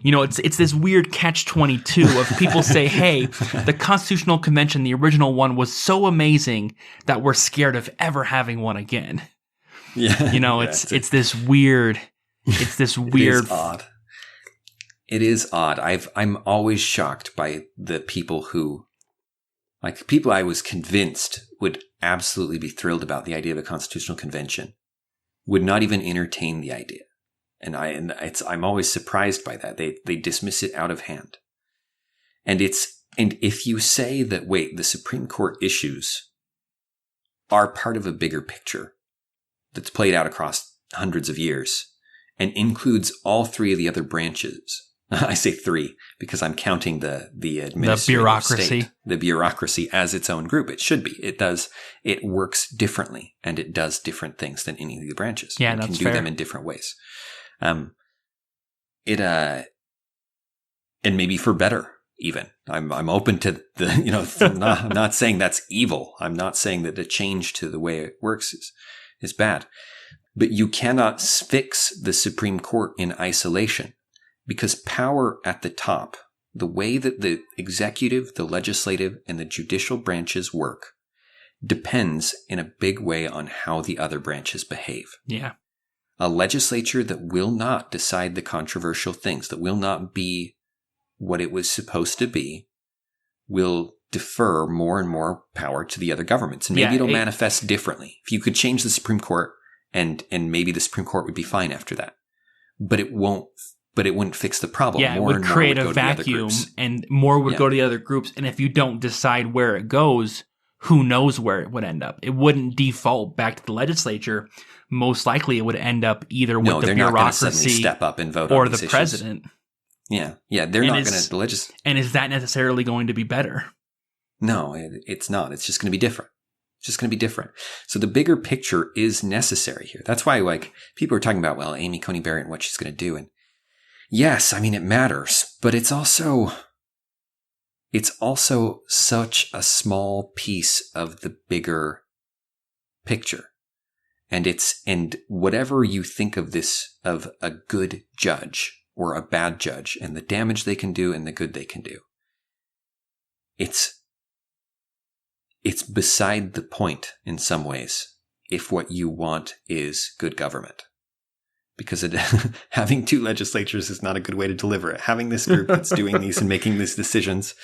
It's this weird catch-22 of people say, hey, the Constitutional Convention, the original one, was so amazing that we're scared of ever having one again. Yeah. It's this weird. It's this weird. It is odd. It is odd. I'm always shocked by the people who, like people I was convinced would absolutely be thrilled about the idea of a constitutional convention, would not even entertain the idea. And I'm always surprised by that. They dismiss it out of hand. And if you say that, wait, the Supreme Court issues are part of a bigger picture that's played out across hundreds of years and includes all three of the other branches. I say three because I'm counting the administrative bureaucracy, state, the bureaucracy as its own group. It should be. It works differently and it does different things than any of the branches. Yeah, it that's can do fair. them in different ways. And maybe for better even. I'm open to I'm not saying that's evil. I'm not saying that a change to the way it works is bad. But you cannot fix the Supreme Court in isolation, because power at the top, the way that the executive, the legislative, and the judicial branches work, depends in a big way on how the other branches behave. Yeah. A legislature that will not decide the controversial things, that will not be what it was supposed to be, will defer more and more power to the other governments. And maybe it'll manifest differently. If you could change the Supreme Court, and maybe the Supreme Court would be fine after that. But it won't. But it wouldn't fix the problem. Yeah, it would create a vacuum, and more would go to the other groups. And if you don't decide where it goes, who knows where it would end up. It wouldn't default back to the legislature. Most likely it would end up either with the they're not going to bureaucracy suddenly step up and vote or on the these issues. president. Yeah, they're not going to And is that necessarily going to be better? No, it's not. It's just going to be different. It's just going to be different. So the bigger picture is necessary here. That's why, like, people are talking about, well, Amy Coney Barrett and what she's going to do. And yes, I mean, it matters, but it's also such a small piece of the bigger picture. And whatever you think of this, of a good judge or a bad judge and the damage they can do and the good they can do, it's beside the point in some ways if what you want is good government. Because having two legislatures is not a good way to deliver it. Having this group that's doing these and making these decisions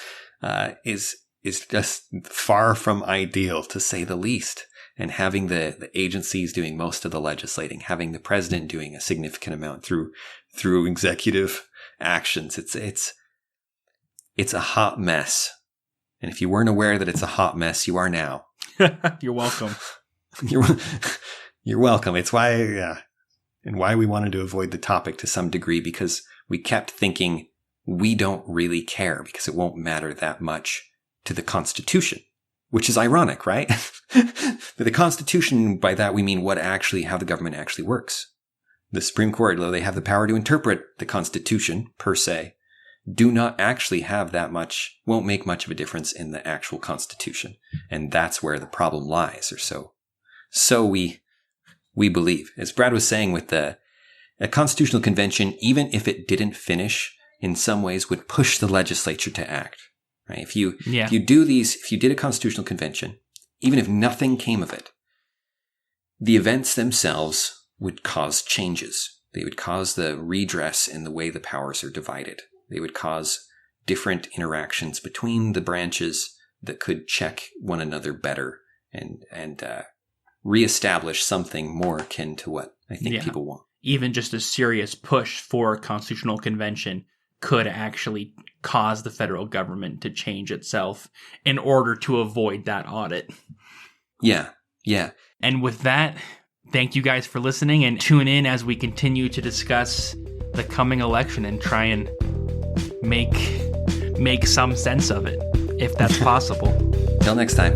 is just far from ideal, to say the least. And having the agencies doing most of the legislating, having the president doing a significant amount through executive actions, it's a hot mess. And if you weren't aware that it's a hot mess, you are now. You're welcome. You're welcome. It's why, and why we wanted to avoid the topic to some degree, because we kept thinking we don't really care because it won't matter that much to the Constitution, which is ironic, right? But the Constitution, by that we mean how the government actually works. The Supreme Court, though they have the power to interpret the Constitution per se, do not actually have won't make much of a difference in the actual Constitution. And that's where the problem lies, or so we believe. As Brad was saying, with a constitutional convention, even if it didn't finish, in some ways would push the legislature to act. Right? If you did a constitutional convention, even if nothing came of it, the events themselves would cause changes. They would cause the redress in the way the powers are divided. They would cause different interactions between the branches that could check one another better and reestablish something more akin to what I think people want. Even just a serious push for a constitutional convention could actually cause the federal government to change itself in order to avoid that audit. Yeah. And with that, thank you guys for listening, and tune in as we continue to discuss the coming election and try and make some sense of it, if that's possible. Till next time.